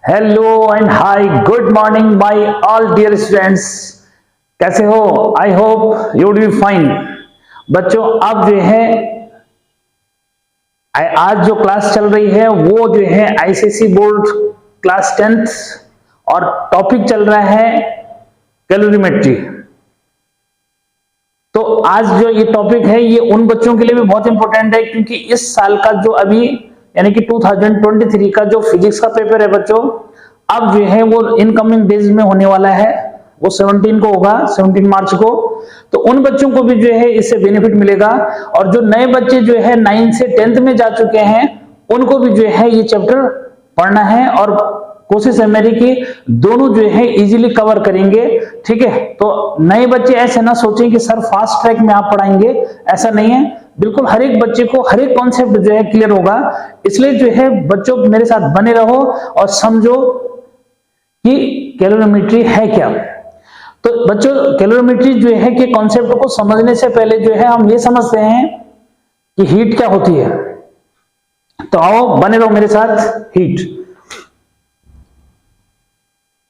Hello and hi, good morning my all dear students. कैसे हो? I hope you will be fine. बच्चों, अब जो है आज जो क्लास चल रही है वो जो है आईसीएसई बोर्ड क्लास 10th और टॉपिक चल रहा है कैलोरीमेट्री। तो आज जो ये टॉपिक है ये उन बच्चों के लिए भी बहुत इंपॉर्टेंट है क्योंकि इस साल का जो अभी यानी कि 2023 का जो फिजिक्स का पेपर है बच्चों, अब जो है वो इनकमिंग डेज में होने वाला है। वो 17 को होगा, 17 मार्च को। तो उन बच्चों को भी जो है इससे बेनिफिट मिलेगा और जो नए बच्चे जो है 9 से 10th में जा चुके हैं उनको भी जो है ये चैप्टर पढ़ना है और कोशिश है मेरी कि दोनों जो है इजीली कवर करेंगे। ठीक है, तो नए बच्चे ऐसे ना सोचें कि सर फास्ट ट्रैक में आप पढ़ाएंगे, ऐसा नहीं है। बिल्कुल हर एक बच्चे को हर एक कॉन्सेप्ट जो है क्लियर होगा। इसलिए जो है बच्चों मेरे साथ बने रहो और समझो कि कैलोरीमेट्री है क्या। तो बच्चों कैलोरीमेट्री जो है कि कॉन्सेप्ट को समझने से पहले जो है हम ये समझते हैं कि हीट क्या होती है। तो आओ बने रहो मेरे साथ। हीट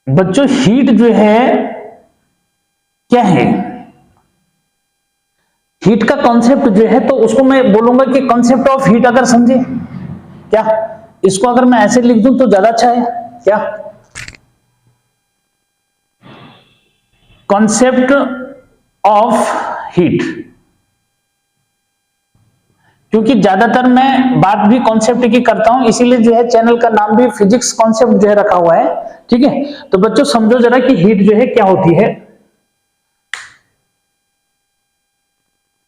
बच्चों, हीट जो है क्या है? हीट का कॉन्सेप्ट जो है तो उसको मैं बोलूंगा कि कॉन्सेप्ट ऑफ हीट। अगर समझे क्या, इसको अगर मैं ऐसे लिख दूं तो ज्यादा अच्छा है क्या? कॉन्सेप्ट ऑफ हीट, क्योंकि ज्यादातर मैं बात भी कॉन्सेप्ट की करता हूं, इसीलिए जो है चैनल का नाम भी फिजिक्स कॉन्सेप्ट जो है रखा हुआ है। ठीक है, तो बच्चों समझो जरा कि हीट जो है क्या होती है।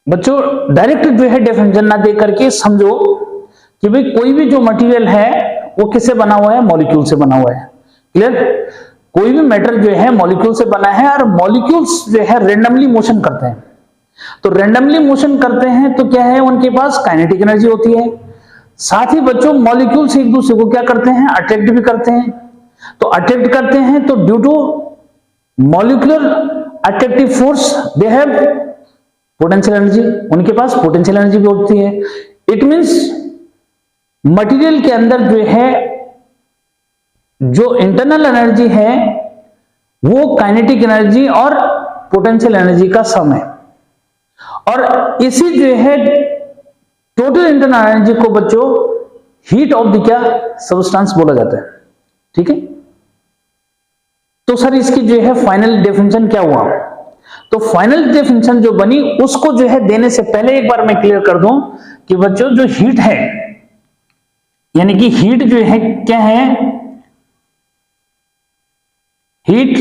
बच्चों डायरेक्ट जो है डेफिनेशन ना दे करके समझो कि भाई कोई भी जो मटेरियल है वो किससे बना हुआ है? मॉलिक्यूल से बना हुआ है। क्लियर? कोई भी मैटर जो है मॉलिक्यूल से बना है और मॉलिक्यूल्स जो है रेंडमली मोशन करते हैं। तो रेंडमली मोशन करते हैं तो क्या है, उनके पास काइनेटिक एनर्जी होती है। साथ ही बच्चों मॉलिक्यूल्स एक दूसरे को क्या करते हैं? अट्रैक्ट भी करते हैं। तो अट्रैक्ट करते हैं तो due to molecular attractive force they have potential energy, उनके पास पोटेंशियल एनर्जी भी होती है। इट मींस मटेरियल के अंदर जो है जो इंटरनल एनर्जी है वो काइनेटिक एनर्जी और पोटेंशियल एनर्जी का सम है। और इसी जो है टोटल इंटरनल एनर्जी को बच्चों हीट ऑफ द क्या सब्सटेंस बोला जाता है। ठीक है, तो सर इसकी जो है फाइनल डेफिनेशन क्या हुआ? तो फाइनल डेफिनेशन जो बनी उसको जो है देने से पहले एक बार मैं क्लियर कर दूं कि बच्चों जो हीट है यानी कि हीट जो है क्या है? Heat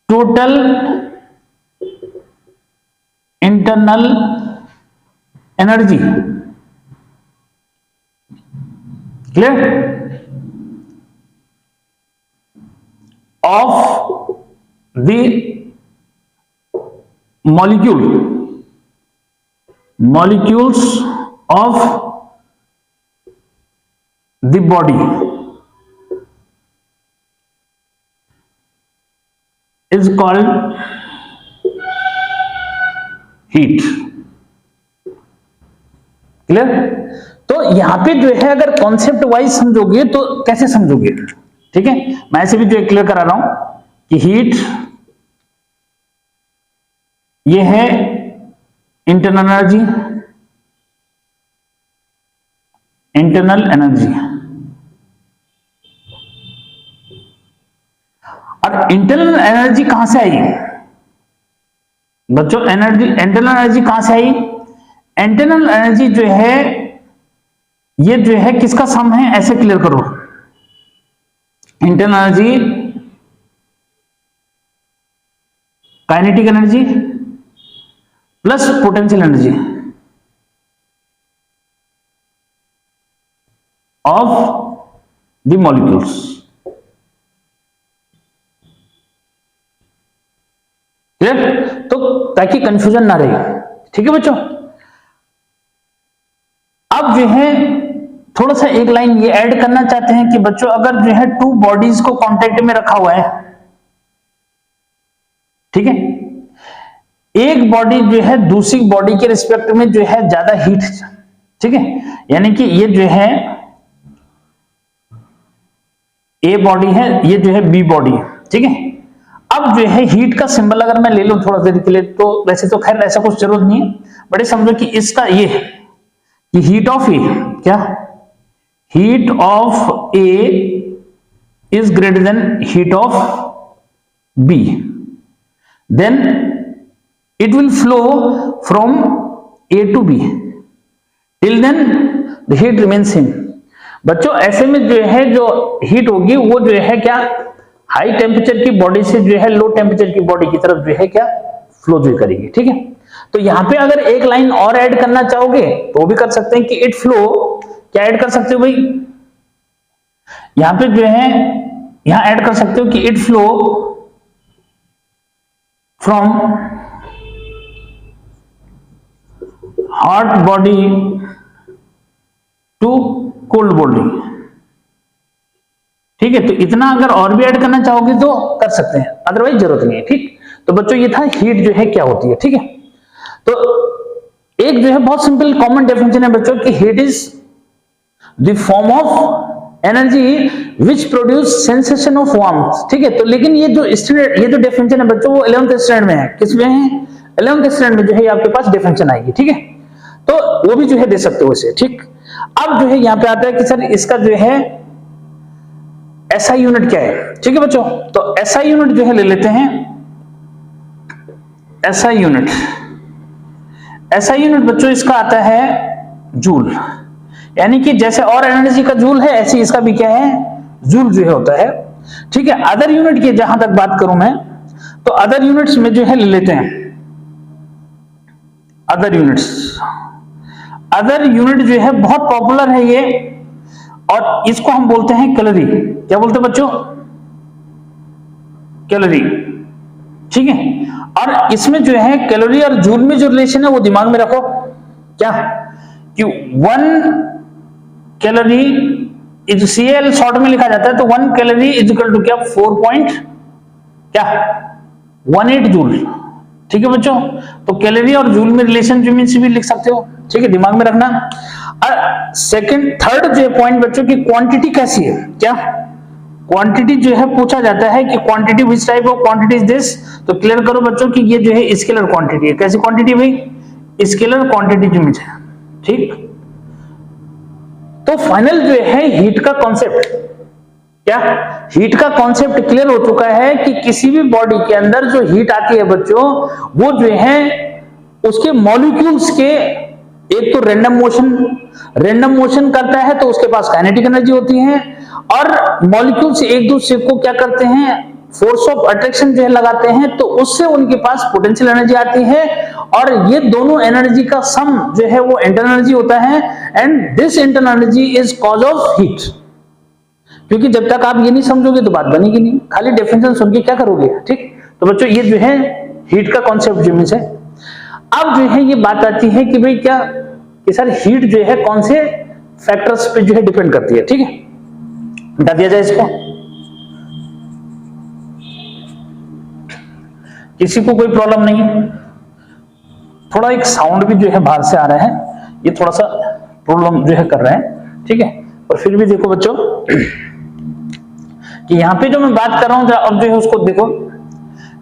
total internal energy. Clear? Of the molecules of the body is called heat। Clear? तो यहां पे जो है अगर कॉन्सेप्ट वाइज समझोगे तो कैसे समझोगे? ठीक है, मैं ऐसे भी जो क्लियर करा रहा हूं कि हीट ये है इंटरनल एनर्जी, और इंटरनल एनर्जी कहां से आई बच्चों? इंटरनल एनर्जी कहां से आई? इंटरनल एनर्जी जो है ये जो है किसका सम है? ऐसे क्लियर करो, internal energy kinetic energy plus potential energy of the molecules. Clear? तो ताकि कंफ्यूजन ना रहे। ठीक है बच्चों, अब जो है थोड़ा सा एक लाइन ये ऐड करना चाहते हैं कि बच्चों अगर जो है टू बॉडीज को कांटेक्ट में रखा हुआ है, ठीक है, एक बॉडी जो है दूसरी बॉडी के रिस्पेक्ट में जो है ज्यादा हीट, ठीक है, यानी कि ये जो है ए बॉडी है, ये जो है बी बॉडी है, ठीक है। अब जो है हीट का सिंबल अगर मैं ले लूं थोड़ा देर के लिए, तो वैसे तो खैर ऐसा कुछ जरूरत नहीं है, बट समझो कि इसका ये है कि हीट ऑफ ए, क्या heat of A is greater than heat of B, then it will flow from A to B, till then the heat remains same. बच्चों ऐसे में जो है जो हीट होगी वो जो है क्या हाई टेम्परेचर की बॉडी से जो है लो टेम्परेचर की बॉडी की तरफ जो है क्या फ्लो जो करेगी, ठीक है। तो यहां पे अगर एक लाइन और ऐड करना चाहोगे तो भी कर सकते हैं कि इट फ्लो, क्या ऐड कर सकते हो भाई, यहां पे जो है यहां ऐड कर सकते हो कि it flow from hot body to cold body, ठीक है। तो इतना अगर और भी ऐड करना चाहोगे तो कर सकते हैं, अदरवाइज जरूरत नहीं है, ठीक। तो बच्चों ये था हीट जो है क्या होती है, ठीक है। तो एक जो है बहुत सिंपल कॉमन डेफिनेशन है बच्चों कि heat is the form of energy which produce sensation of warmth, ठीक है। तो लेकिन ये जो स्टैंडर्ड ये जो डेफिनेशन है बच्चों वो 11th स्टैंडर्ड में है, किसमें है 11th स्टैंडर्ड में जो है आपके पास डेफिनेशन आएगी, ठीक है। तो वो भी जो है दे सकते हो इसे, ठीक। अब जो है यहां पे आता है कि सर इसका जो है एसआई यूनिट क्या है, ठीक है बच्चों। तो एसआई यूनिट जो है ले लेते हैं, एसआई यूनिट, एसआई यूनिट बच्चों इसका आता है जूल, यानी कि जैसे और एनर्जी का जूल है ऐसे इसका भी क्या है जूल जो है होता है, ठीक है। अदर यूनिट की जहां तक बात करूं मैं तो अदर यूनिट्स में जो है ले लेते हैं अदर यूनिट्स, अदर यूनिट जो है बहुत पॉपुलर है ये, और इसको हम बोलते हैं कैलोरी, क्या बोलते हैं बच्चों कैलोरी, ठीक है। और इसमें जो है कैलोरी और जूल में जो रिलेशन है वो दिमाग में रखो, क्या कि 1 कैलोरी इज CL शॉर्ट में लिखा जाता है, तो 1 कैलोरी इज इक्वल टू क्या 4.18 जूल, ठीक है बच्चों। तो कैलोरी और जूल में रिलेशन जो मीन भी लिख सकते हो, ठीक है, दिमाग में रखना। और सेकंड थर्ड जो पॉइंट बच्चों की क्वांटिटी कैसी है, क्या क्वांटिटी जो है पूछा जाता है कि quantity which type of quantity is this, तो क्लियर करो बच्चों कि ये जो है स्केलर क्वांटिटी है, कैसी क्वांटिटी भाई स्केलर क्वांटिटी जो है, ठीक। तो फाइनल जो है हीट का कॉन्सेप्ट, क्या हीट का कॉन्सेप्ट क्लियर हो चुका है कि किसी भी बॉडी के अंदर जो हीट आती है बच्चों वो जो है उसके मॉलिक्यूल्स के एक तो रैंडम मोशन करता है तो उसके पास काइनेटिक एनर्जी होती है, और मॉलिक्यूल्स एक दूसरे को क्या करते हैं फोर्स ऑफ अट्रैक्शन जो है लगाते हैं, तो उससे उनके पास पोटेंशियल एनर्जी आती है, और ये दोनों एनर्जी का सम जो है वो इंटरनल एनर्जी होता है, and this internal energy is cause of heat. क्योंकि जब तक आप ये नहीं समझोगे तो बात बनेगी नहीं, खाली डेफिनेशन सुन के क्या करोगे, ठीक। तो बच्चों ये जो है हीट का कॉन्सेप्ट जो है। अब जो है ये बात आती है कि भाई क्या कि सर हीट जो है कौन से फैक्टर्स पे जो है डिपेंड करती है, ठीक है, बता दिया जाए इसको। किसी को कोई प्रॉब्लम नहीं है, थोड़ा एक साउंड भी जो है बाहर से आ रहा है, ये थोड़ा सा प्रॉब्लम जो है कर रहा है, ठीक है। और फिर भी देखो बच्चों कि यहां पे जो मैं बात कर रहा हूं अब जो है उसको देखो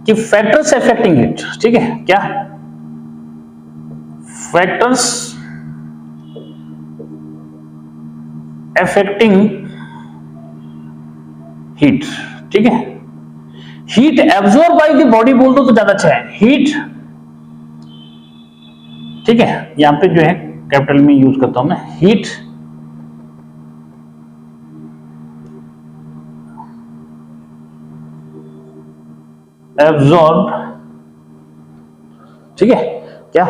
कि फैक्टर्स अफेक्टिंग हीट, ठीक है, क्या फैक्टर्स अफेक्टिंग हीट, ठीक है। Heat absorb by the body बोल दो तो ज्यादा अच्छा है, हीट, ठीक है, यहां पे जो है कैपिटल में यूज करता हूं मैं, हीट एब्जॉर्ब, ठीक है, क्या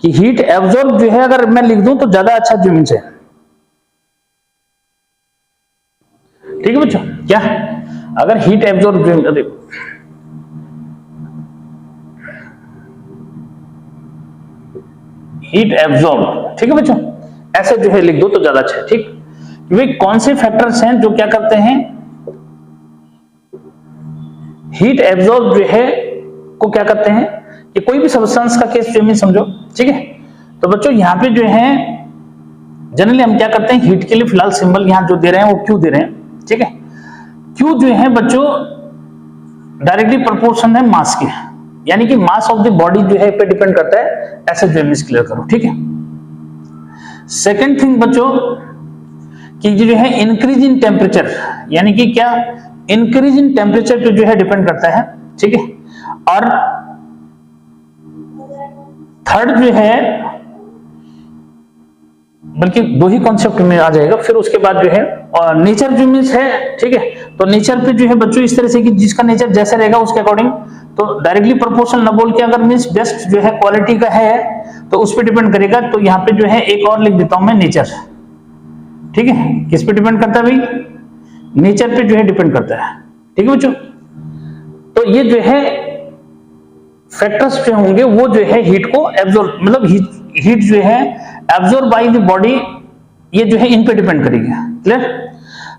कि हीट एब्जॉर्ब जो है अगर मैं लिख दूं तो ज्यादा अच्छा जो मीन्स है, ठीक है बच्चों, क्या अगर हीट एब्जॉर्ब हीट एब्जॉर्ब, ठीक है बच्चों, ऐसे जो है लिख दो तो ज्यादा अच्छा है, ठीक। भाई कौन से फैक्टर्स हैं जो क्या करते हैं हीट एब्जॉर्ब जो है को क्या करते हैं कि कोई भी सब्सटेंस का केस जो में समझो, ठीक है। तो बच्चों यहां पे जो है जनरली हम क्या करते हैं हीट के लिए फिलहाल सिंबल यहां जो दे रहे हैं वो क्यू दे रहे हैं, ठीक है। Q जो है बच्चों डायरेक्टली प्रोपोर्शनल है मास के, यानी कि मास ऑफ द बॉडी जो है पे डिपेंड करता है, ऐसे जो है क्लियर करो, ठीक है। सेकेंड थिंग बच्चों कि ये जो है इंक्रीज इन टेम्परेचर, यानी कि क्या इंक्रीज इन टेम्परेचर पे जो है डिपेंड करता है, ठीक है। और थर्ड जो है, बल्कि दो ही कॉन्सेप्ट में आ जाएगा, फिर उसके बाद जो है और नेचर जो मीन्स है, ठीक है। तो नेचर पे जो है बच्चों इस तरह से कि जिसका नेचर जैसा रहेगा उसके अकॉर्डिंग, तो डायरेक्टली प्रोपोर्शनल न बोल के अगर मीन्स बेस्ट जो है क्वालिटी का है तो उस पर डिपेंड करेगा। तो यहाँ पे जो है एक और लिख देता हूं मैं नेचर, ठीक है। किस पे डिपेंड करता है भाई? नेचर पे जो है डिपेंड करता है, ठीक है बच्चों। तो ये जो है फैक्टर्स जो होंगे वो जो है हीट को एब्जॉर्ब, मतलब हीट जो है एब्जॉर्ब बाय द बॉडी, ये जो है इन पे डिपेंड करेगी, क्लियर।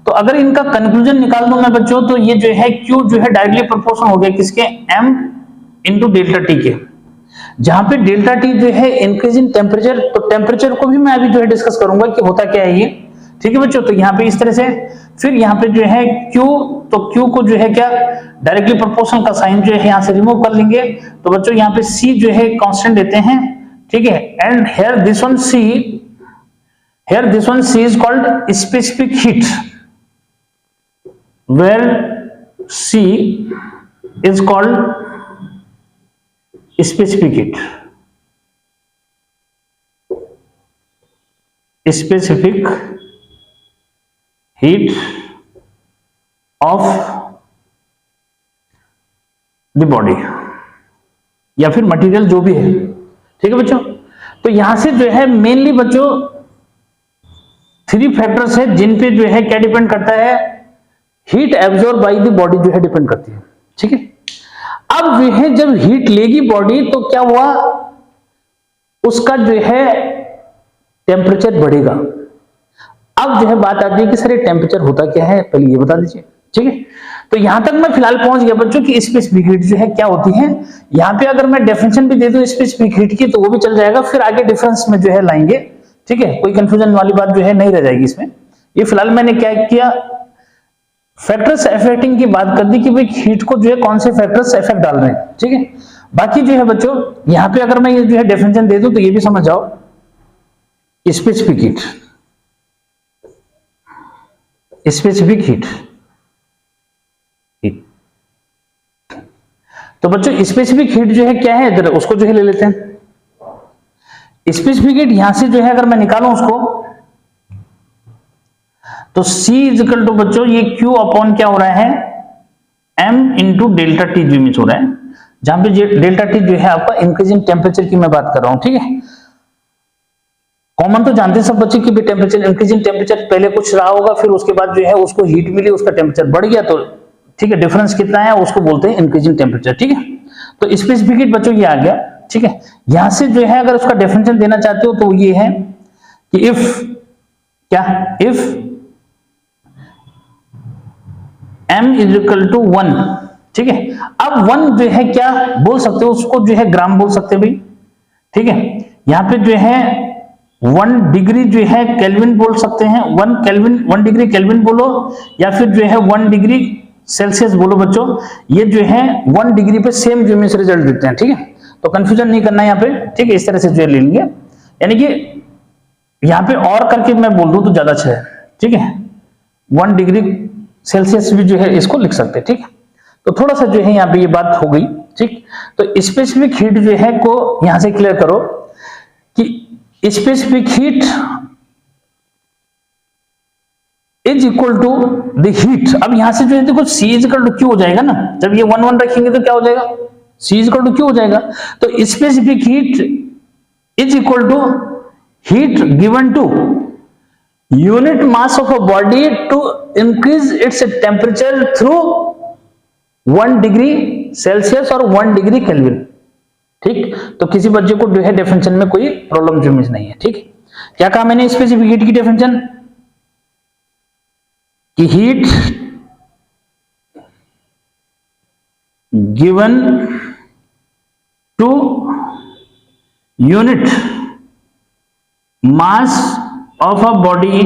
तो अगर इनका कंक्लूजन निकाल दूं मैं बच्चों, तो ये जो है Q जो है डायरेक्टली प्रोपोर्शनल हो गया किसके? M इंटू डेल्टा टी के, जहां पे डेल्टा टी जो है इंक्रीज इन टेम्परेचर। तो टेम्परेचर को भी मैं अभी जो है डिस्कस करूंगा कि होता क्या है ये, ठीक है बच्चों। तो यहाँ पे इस तरह से, फिर यहाँ पे जो है Q, तो Q को जो है क्या डायरेक्टली प्रोपोर्शनल का साइन जो है यहाँ से रिमूव कर लेंगे। तो बच्चों यहाँ पे C जो है कांस्टेंट देते हैं, ठीक है। And here this one C is called specific heat, where C is called specific heat, specific heat of the body या फिर मटेरियल जो भी है, ठीक है बच्चों। तो यहां से जो है मेनली बच्चों 3 फैक्टर्स है जिन पे जो है क्या डिपेंड करता है, heat absorb by the body जो है डिपेंड करती है, ठीक है। अब जो है जब हीट लेगी बॉडी तो क्या हुआ, उसका जो है टेम्परेचर बढ़ेगा। अब जो है बात आती है कि सर ये टेम्परेचर होता क्या है, पहले ये बता दीजिए, ठीक है। तो यहां तक मैं फिलहाल पहुंच गया बच्चों कि स्पेसिफिक हीट जो है क्या होती है। यहां पे अगर मैं डेफिनेशन भी दे दूं स्पेसिफिक हीट की तो वो भी चल जाएगा, फिर आगे डिफरेंस में जो है लाएंगे, ठीक है। कोई कंफ्यूजन वाली बात जो है नहीं रह जाएगी इसमें। ये फिलहाल मैंने क्या किया, फैक्टर्स अफेक्टिंग की बात कर दी कि भाई हीट को जो है कौन से फैक्टर्स इफेक्ट डाल रहे हैं, ठीक है। बाकी जो है बच्चों यहां पे अगर मैं ये जो है डेफिनेशन दे दूं तो ये भी समझ जाओ, स्पेसिफिक हीट, स्पेसिफिक हीट। तो बच्चों स्पेसिफिक हीट जो है क्या है, इधर उसको जो है ले लेते हैं। स्पेसिफिक हीट यहां से जो है अगर मैं निकालूं उसको, तो C इजिकल टू बच्चों ये Q अपॉन क्या हो रहा है, M इंटू डेल्टा टी जो मीन्स हो रहा है, जहां पे डेल्टा टी जो है आपका इंक्रीजिंग टेम्परेचर की मैं बात कर रहा हूं, ठीक है। कॉमन तो जानते हैं सब बच्चे कि टेम्परेचर इंक्रीजिंग टेम्परेचर पहले कुछ रहा होगा, फिर उसके बाद जो है उसको हीट मिली, उसका टेम्परेचर बढ़ गया, तो ठीक है डिफरेंस कितना है उसको बोलते हैं इंक्रीजिंग टेम्परेचर, ठीक है। तो स्पेसिफिक हीट बच्चों ये आ गया, ठीक है। यहां से जो है अगर उसका डेफिनेशन देना चाहते हो तो ये है कि if M is equal to 1, ठीक है। अब 1 जो है क्या बोल सकते हो, उसको जो है ग्राम बोल सकते हैं भाई, ठीक है। यहां पे जो है 1 डिग्री जो है केल्विन बोल सकते हैं, 1 डिग्री केल्विन बोलो, या फिर जो है 1 डिग्री सेल्सियस बोलो बच्चों। ये जो है 1 डिग्री पे सेम जो मीन्स रिजल्ट देते हैं, ठीक है। तो कंफ्यूजन नहीं करना है यहाँ पे, ठीक है। इस तरह से जो ले लेंगे, यानी कि यहाँ पे और करके मैं बोल दूं तो ज्यादा अच्छा है, ठीक है। 1 डिग्री सेल्सियस भी जो है इसको लिख सकते हैं, ठीक है। तो थोड़ा सा जो है यहाँ पे ये बात हो गई, ठीक। तो स्पेसिफिक हीट जो है को यहां से क्लियर करो कि specific heat is equal to the heat. अब यहां से जो है देखो C is equal to Q हो जाएगा ना, जब ये 1 1 रखेंगे तो क्या हो जाएगा, C is equal to Q हो जाएगा। तो specific heat is equal to heat given to unit mass of a body to increase its temperature through 1 degree Celsius और 1 डिग्री केल्विन, ठीक। तो किसी बच्चे को जो है डेफिनेशन में कोई प्रॉब्लम जो नहीं है, ठीक। क्या कहा मैंने स्पेसिफिक हीट की डेफिनेशन कि heat given to unit mass of a body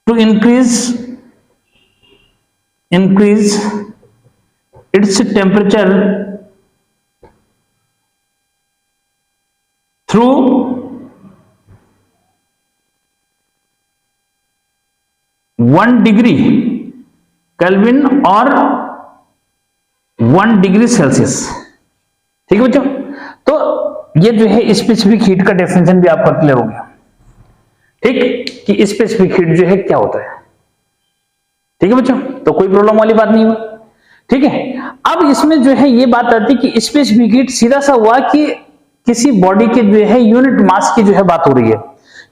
to increase its temperature through 1 degree Kelvin और 1 डिग्री सेल्सियस। ठीक है बच्चों, तो ये जो है स्पेसिफिक हीट का डेफिनेशन भी आपका क्लियर हो गया। ठीक, कि स्पेसिफिक हीट जो है क्या होता है। ठीक है बच्चों, तो कोई प्रॉब्लम वाली बात नहीं हुई। ठीक है, अब इसमें जो है ये बात आती है कि स्पेसिफिक हीट सीधा सा हुआ कि किसी बॉडी के जो है यूनिट मास की जो है बात हो रही है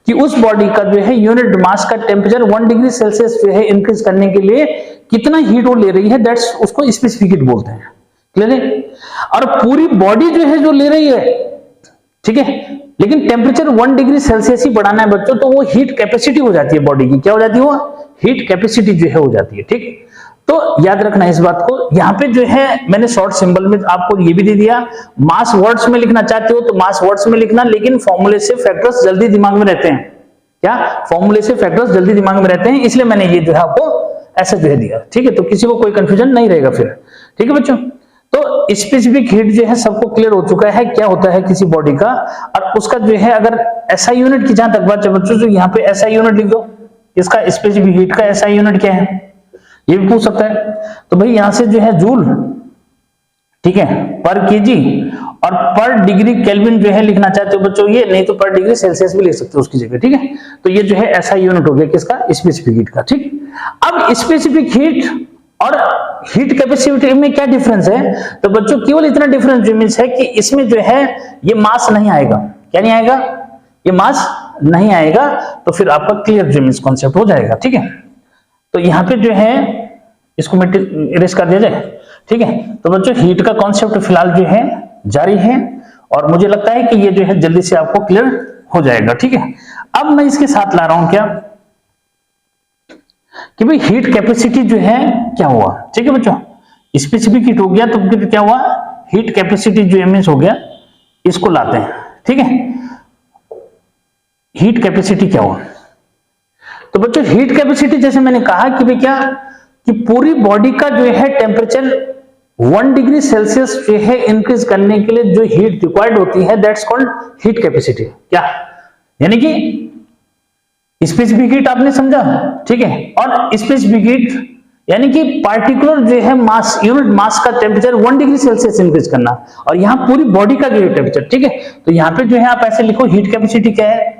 कि उस बॉडी का जो है यूनिट मास का टेम्परेचर 1 डिग्री सेल्सियस जो है इंक्रीज करने के लिए कितना हीट वो ले रही है, दैट्स उसको स्पेसिफिक हीट बोलते हैं। क्लियर है? और पूरी बॉडी जो है जो ले रही है, ठीक है, लेकिन टेम्परेचर 1 डिग्री सेल्सियस ही बढ़ाना है बच्चों, तो वो हीट कैपेसिटी हो जाती है बॉडी की। क्या हो जाती है? वो हीट कैपेसिटी जो है हो जाती है। ठीक, तो याद रखना इस बात को। यहां पे जो है मैंने शॉर्ट सिंबल में आपको ये भी दे दिया, मास वर्ड्स में लिखना चाहते हो तो मास वर्ड्स में लिखना, लेकिन फॉर्मूले से फैक्टर्स जल्दी दिमाग में रहते हैं। क्या? फॉर्मूले से फैक्टर्स जल्दी दिमाग में रहते हैं, इसलिए मैंने ये जो है आपको ऐसे दे दिया। ठीक है, तो किसी को कोई कंफ्यूजन नहीं रहेगा फिर। ठीक है बच्चों, तो स्पेसिफिक हीट जो है सबको क्लियर हो चुका है क्या होता है किसी बॉडी का, और उसका जो है अगर एसआई यूनिट की जहां तक बात है बच्चों, तो यहाँ पे एसआई यूनिट लिख दो। इसका स्पेसिफिक हीट का एसआई यूनिट क्या है ये भी पूछ सकता है। तो भाई यहां से जो है जूल, ठीक है, पर केजी और पर डिग्री केल्विन जो है लिखना चाहते हो बच्चों ये, नहीं तो पर डिग्री सेल्सियस भी लिख सकते हो उसकी जगह। ठीक है, तो ये जो है एसआई यूनिट हो गया किसका? स्पेसिफिक हीट का। ठीक, अब स्पेसिफिक हीट और हीट कैपेसिटी में क्या डिफरेंस है? तो बच्चों केवल इतना डिफरेंस जो मीन्स है कि इसमें जो है ये मास नहीं आएगा। क्या नहीं आएगा? ये मास नहीं आएगा। तो फिर आपका क्लियर जो मीन्स कॉन्सेप्ट हो जाएगा। ठीक है, तो यहां पे जो है इसको इरेज कर दिया जाए। ठीक है, तो बच्चों हीट का कॉन्सेप्ट फिलहाल जो है जारी है, और मुझे लगता है कि ये जो है जल्दी से आपको क्लियर हो जाएगा। ठीक है, अब मैं इसके साथ ला रहा हूं क्या कि भाई हीट कैपेसिटी जो है क्या हुआ। ठीक है बच्चों, स्पेसिफिक हीट हो गया तो फिर क्या हुआ? हीट कैपेसिटी जो एमएस हो गया, इसको लाते हैं। ठीक है, हीट कैपेसिटी क्या हुआ? तो बच्चों हीट कैपेसिटी जैसे मैंने कहा कि भाई क्या कि पूरी बॉडी का जो है टेम्परेचर 1 डिग्री सेल्सियस जो है इंक्रीज करने के लिए जो हीट रिक्वायर्ड होती है, दैट्स कॉल्ड हीट कैपेसिटी। क्या? यानी कि स्पेसिफिक हीट आपने समझा। ठीक है, और स्पेसिफिक हीट यानी कि पार्टिकुलर जो है मास, यूनिट मास का टेम्परेचर 1 डिग्री सेल्सियस इंक्रीज करना, और यहां पूरी बॉडी का जो है टेम्परेचर। ठीक है, तो यहां पे जो है आप ऐसे लिखो हीट कैपेसिटी क्या है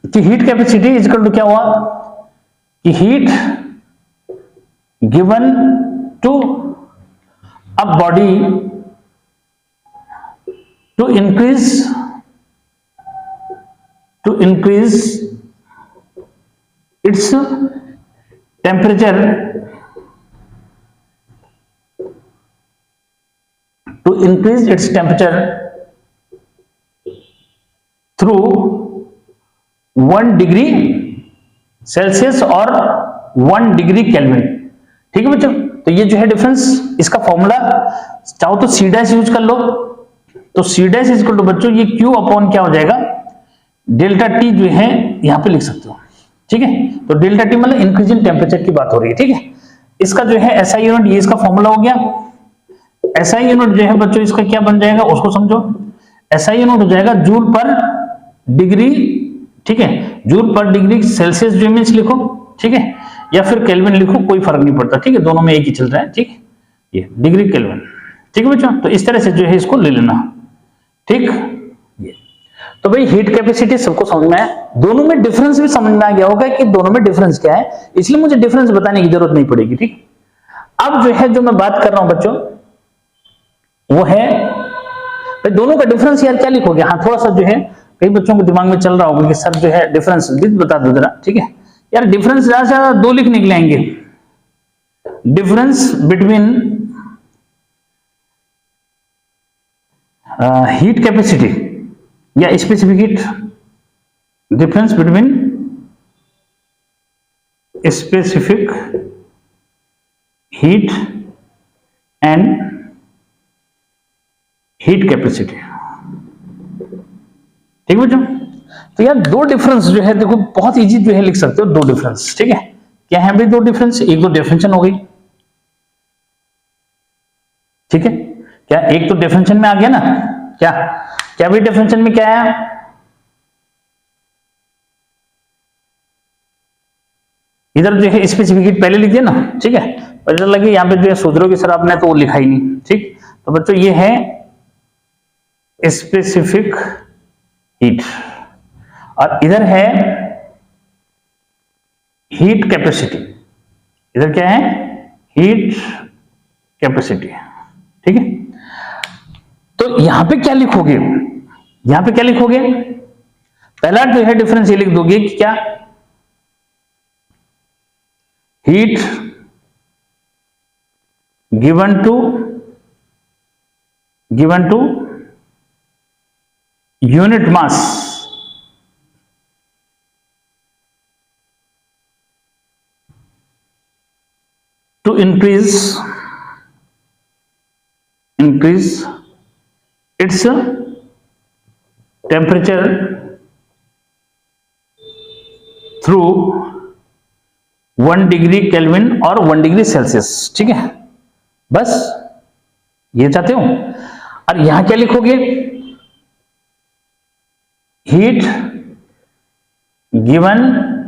कि heat capacity is equal to क्या हुआ कि heat given to a body to increase its temperature through 1 degree Celsius और 1 डिग्री केल्विन। ठीक है बच्चों, तो ये जो है डिफरेंस, इसका फॉर्मूला चाहो तो सी डैश यूज कर लो, तो C dash is equal to बच्चों ये क्यू अपॉन क्या हो जाएगा? डेल्टा टी जो है यहां पे लिख सकते हो। ठीक है, तो डेल्टा टी मतलब इंक्रीज इन टेम्परेचर की बात हो रही है। ठीक है, इसका जो है एसआई यूनिट, ये इसका फॉर्मूला हो गया। एसआई यूनिट जो है बच्चों इसका क्या बन जाएगा उसको समझो। एसआई यूनिट हो जाएगा जूल पर डिग्री। ठीक है, जूल पर डिग्री सेल्सियस जो मीन्स लिखो। ठीक है, या फिर केल्विन लिखो, कोई फर्क नहीं पड़ता। ठीक है, दोनों में एक ही चल रहा है। ठीक है, ये डिग्री केल्विन। ठीक है बच्चों, तो इस तरह से जो है इसको ले लेना। ठीक, ये तो भाई हीट कैपेसिटी सबको समझ में आया। दोनों में डिफरेंस भी समझ में आ गया होगा कि दोनों में डिफरेंस क्या है, इसलिए मुझे डिफरेंस बताने की जरूरत नहीं पड़ेगी। ठीक, अब जो है जो मैं बात कर रहा हूं बच्चों वो है भाई दोनों का डिफरेंस। यार क्या लिखोगे? हाँ, थोड़ा सा जो है कई बच्चों के दिमाग में चल रहा होगा कि सर जो है डिफरेंस बता दो जरा। ठीक है यार, डिफरेंस ज्यादा से ज्यादा 2 लिखने के लिए आएंगे। डिफरेंस बिटवीन हीट कैपेसिटी या specific heat, difference between specific heat and heat capacity. ठीक है बच्चों, तो यार दो डिफरेंस जो है देखो बहुत इजी जो है लिख सकते हो, दो डिफरेंस, ठीक है। क्या है भाई दो डिफरेंस? एक तो डेफिनेशन हो गई, ठीक है। क्या एक तो डेफिनेशन में आ गया ना, क्या क्या भाई डेफिनेशन में क्या है? इधर जो है स्पेसिफिक पहले लिख दिया ना, ठीक है। पता लगे यहाँ पे जो है सोच रहे हो कि सर आपने तो वो लिखा ही नहीं, ठीक। तो बच्चों ये है स्पेसिफिक हीट और इधर है हीट कैपेसिटी। इधर क्या है? हीट कैपेसिटी, ठीक है। तो यहां पे क्या लिखोगे? यहां पे क्या लिखोगे? पहला जो है डिफरेंस ये लिख दोगे कि क्या heat given to unit mass to increase its temperature through 1 degree kelvin और 1 डिग्री सेल्सियस, ठीक है। बस ये चाहते हो। और यहां क्या लिखोगे? Heat given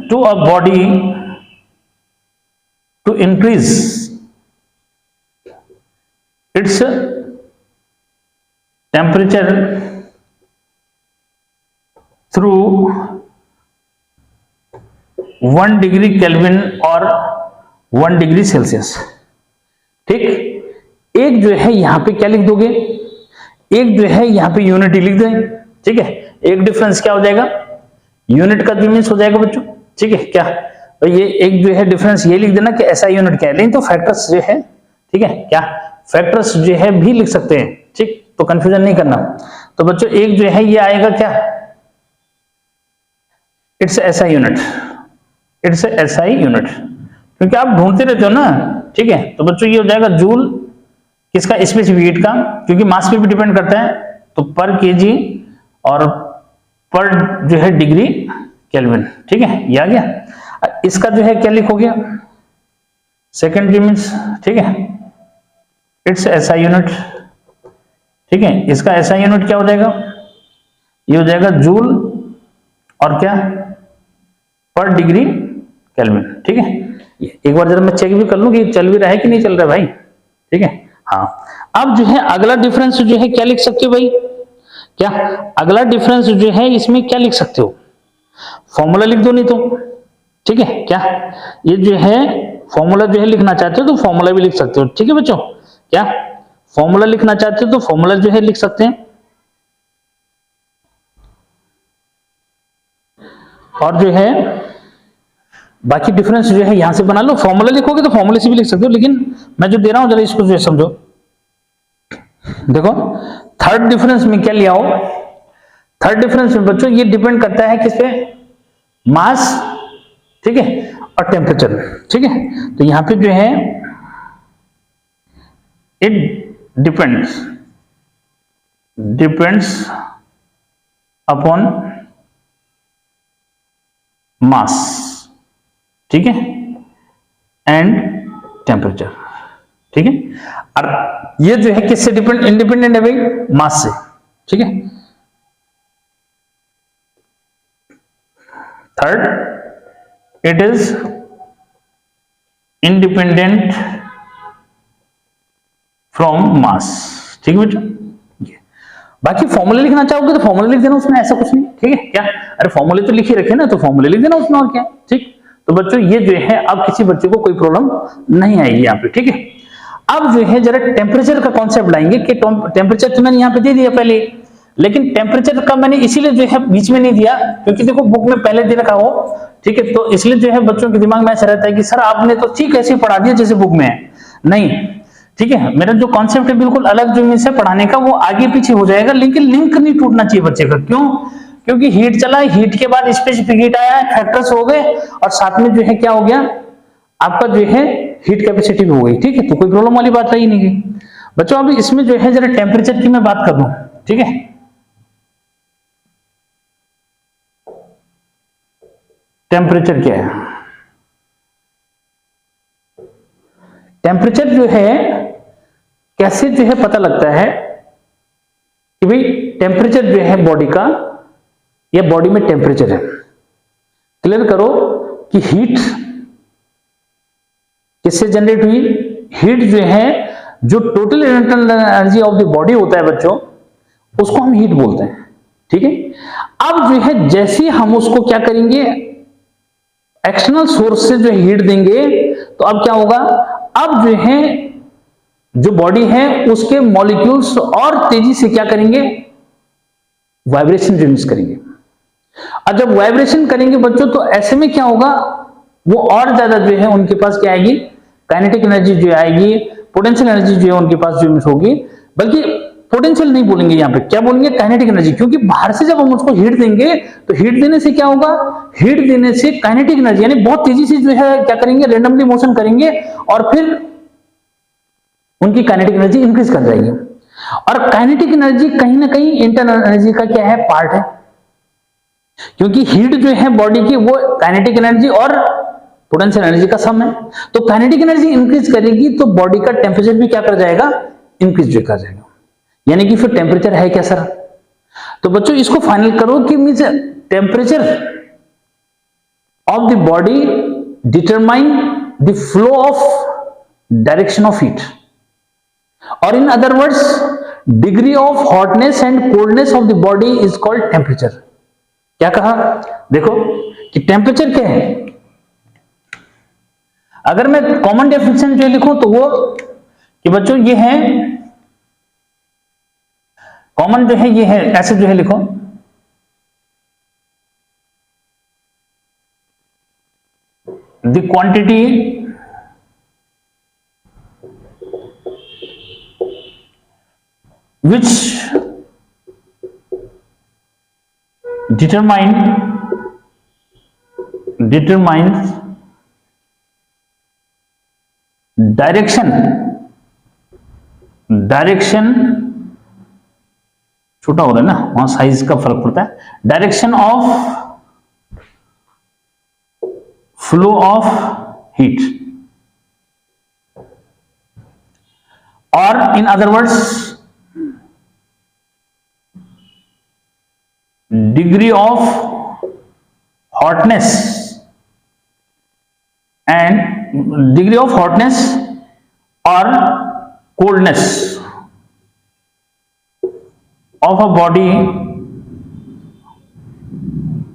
to a body to increase its temperature through 1 degree kelvin और 1 डिग्री सेल्सियस, ठीक। एक जो है यहां पे क्या लिख दोगे? एक जो है यहां पे यूनिट लिख दें, ठीक है। एक डिफरेंस क्या हो जाएगा? यूनिट का मीन्स हो जाएगा बच्चों, ठीक है। क्या तो ये एक जो है डिफरेंस ये लिख देना कि ऐसा यूनिट क्या है, नहीं तो फैक्टर्स जो है, ठीक है, क्या फैक्टर्स जो है भी लिख सकते हैं, ठीक। तो कंफ्यूजन नहीं करना। तो बच्चों एक जो है ये आएगा क्या? It's SI unit, it's SI unit, क्योंकि आप ढूंढते रहते हो ना, ठीक है। तो बच्चों ये हो जाएगा जूल किसका? स्पेसिफिक हीट का, क्योंकि मास पे भी डिपेंड करता है, तो पर केजी और पर जो है डिग्री केल्विन, ठीक है। ये आ गया। इसका जो है क्या लिखोगे? सेकेंडरी मीन्स, ठीक है, इट्स एसआई यूनिट, ठीक है। इसका एसआई यूनिट क्या हो जाएगा? ये हो जाएगा जूल और क्या? पर डिग्री केल्विन, ठीक है। एक बार जरा मैं चेक भी कर लूं कि चल भी रहा है कि नहीं चल रहा है भाई, ठीक है। हाँ, अब जो है अगला डिफरेंस जो है क्या लिख सकते हो भाई? क्या अगला डिफरेंस जो है इसमें क्या लिख सकते हो? फॉर्मूला लिख दो, नहीं तो, ठीक है। क्या ये जो है फॉर्मूला जो है लिखना चाहते हो तो फॉर्मूला भी लिख सकते हो, ठीक है बच्चों। क्या फॉर्मूला लिखना चाहते हो तो फॉर्मूला जो है लिख सकते हैं। और जो है बाकी डिफरेंस जो है यहां से बना लो। फॉर्मूला लिखोगे तो फॉर्मूले से भी लिख सकते हो, लेकिन मैं जो दे रहा हूं जरा इसको जो समझो। देखो थर्ड डिफरेंस में क्या लिया हो? थर्ड डिफरेंस में बच्चों ये डिपेंड करता है किस पे? मास, ठीक है, और टेम्परेचर, ठीक है। तो यहां पे जो है इट डिपेंड्स अपॉन मास, ठीक है, एंड टेम्परेचर, ठीक है। और ये जो है किससे डिपेंड? इंडिपेंडेंट है भाई, मास से, ठीक है। Third, it is independent from mass, ठीक है बच्चों। बाकी फॉर्मूले लिखना चाहोगे तो फॉर्मूले लिख देना, उसमें ऐसा कुछ नहीं, ठीक है। क्या अरे फॉर्मूले तो लिख ही रखे ना, तो फॉर्मूले लिख देना उसमें, और क्या, ठीक। तो बच्चों ये जो है अब किसी बच्चे को कोई प्रॉब्लम नहीं आएगी यहाँ पे, ठीक है। अब जो है जरा टेम्परेचर का कॉन्सेप्ट लाएंगे कि टेम्परेचर तो मैंने यहाँ पे दे दिया पहले, लेकिन टेम्परेचर का मैंने इसीलिए जो है बीच में नहीं दिया क्योंकि देखो बुक में पहले दे रखा हो, ठीक है। तो इसलिए जो है बच्चों के दिमाग में ऐसा रहता है कि सर आपने तो ठीक ऐसे पढ़ा दिया जैसे बुक में है, नहीं, ठीक है। मेरा जो कॉन्सेप्ट है बिल्कुल अलग जो से पढ़ाने का, वो आगे पीछे हो जाएगा, लेकिन लिंक नहीं टूटना चाहिए बच्चे का। क्यों? क्योंकि हीट चला, हीट के बाद स्पेसिफिक हीट आया, फैक्टर्स हो गए, और साथ में जो है क्या हो गया आपका जो है हीट कैपेसिटी भी हो गई, ठीक है। तो कोई प्रॉब्लम वाली बात रही नहीं गई बच्चों। अभी इसमें जो है जरा टेम्परेचर की मैं बात कर दूं, ठीक है। टेम्परेचर क्या है? टेम्परेचर जो है कैसे जो है पता लगता है कि भाई टेम्परेचर जो है बॉडी का, या बॉडी में टेम्परेचर है। क्लियर करो कि हीट किससे जनरेट हुई? हीट जो है, जो total internal energy of the body होता है बच्चों, उसको हम हीट बोलते हैं। ठीक है, अब जो है जैसे हम उसको क्या करेंगे, एक्सटर्नल सोर्स से जो हीट देंगे, तो अब क्या होगा, अब जो है जो बॉडी है उसके मॉलिक्यूल्स और तेजी से क्या करेंगे, वाइब्रेशन रिलीज करेंगे। और जब वाइब्रेशन करेंगे बच्चों, तो ऐसे में क्या होगा, वो और ज्यादा जो है उनके पास क्या आएगी, काइनेटिक एनर्जी जो आएगी, पोटेंशियल एनर्जी जो है उनके पास जो होगी। बल्कि पोटेंशियल नहीं बोलेंगे, यहां पे क्या बोलेंगे, काइनेटिक एनर्जी। क्योंकि बाहर से जब हम उसको हीट देंगे, तो हीट देने से क्या होगा, हीट देने से काइनेटिक एनर्जी यानी बहुत तेजी से जो है क्या करेंगे, रेंडमली मोशन करेंगे, और फिर उनकी काइनेटिक एनर्जी इंक्रीज कर जाएगी। और काइनेटिक एनर्जी कहीं ना कहीं इंटरनल एनर्जी का क्या है, पार्ट है। क्योंकि हीट जो है बॉडी की, वो काइनेटिक एनर्जी और पोटेंशियल एनर्जी का सम है। तो काइनेटिक एनर्जी इंक्रीज करेगी तो बॉडी का टेम्परेचर भी क्या कर जाएगा, इंक्रीज कर जाएगा। यानी कि फिर टेम्परेचर है क्या सर? तो बच्चों इसको फाइनल करो कि means temperature of the body determine the flow of direction of heat, और in other words degree of hotness and coldness of the body is called temperature. क्या कहा, देखो कि टेम्परेचर क्या है। अगर मैं कॉमन डेफिनेशन जो लिखूं तो वो कि बच्चों ये है, कॉमन जो है ये है, ऐसे जो है लिखो, the quantity which determines direction छोटा हो रहा है ना, वहां साइज का फर्क पड़ता है, direction of flow of heat, और in other words degree of hotness and degree of hotness और coldness of a body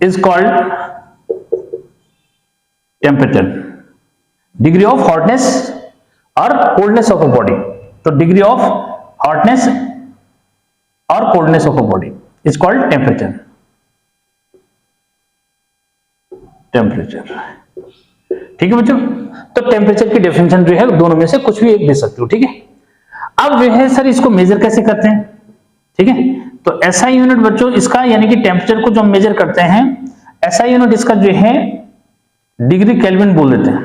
is called temperature. Degree of hotness or coldness of a body. तो degree of hotness or coldness of a body is called temperature. Temperature. ठीक है बच्चों, तो temperature की definition जो है दोनों में से कुछ भी एक दे सकते हो। ठीक है, अब जो है सर इसको मेजर कैसे करते हैं? ठीक है, तो SI यूनिट बच्चों इसका, यानी कि टेम्परेचर को जो हम मेजर करते हैं, SI यूनिट इसका जो है डिग्री केल्विन बोल देते हैं।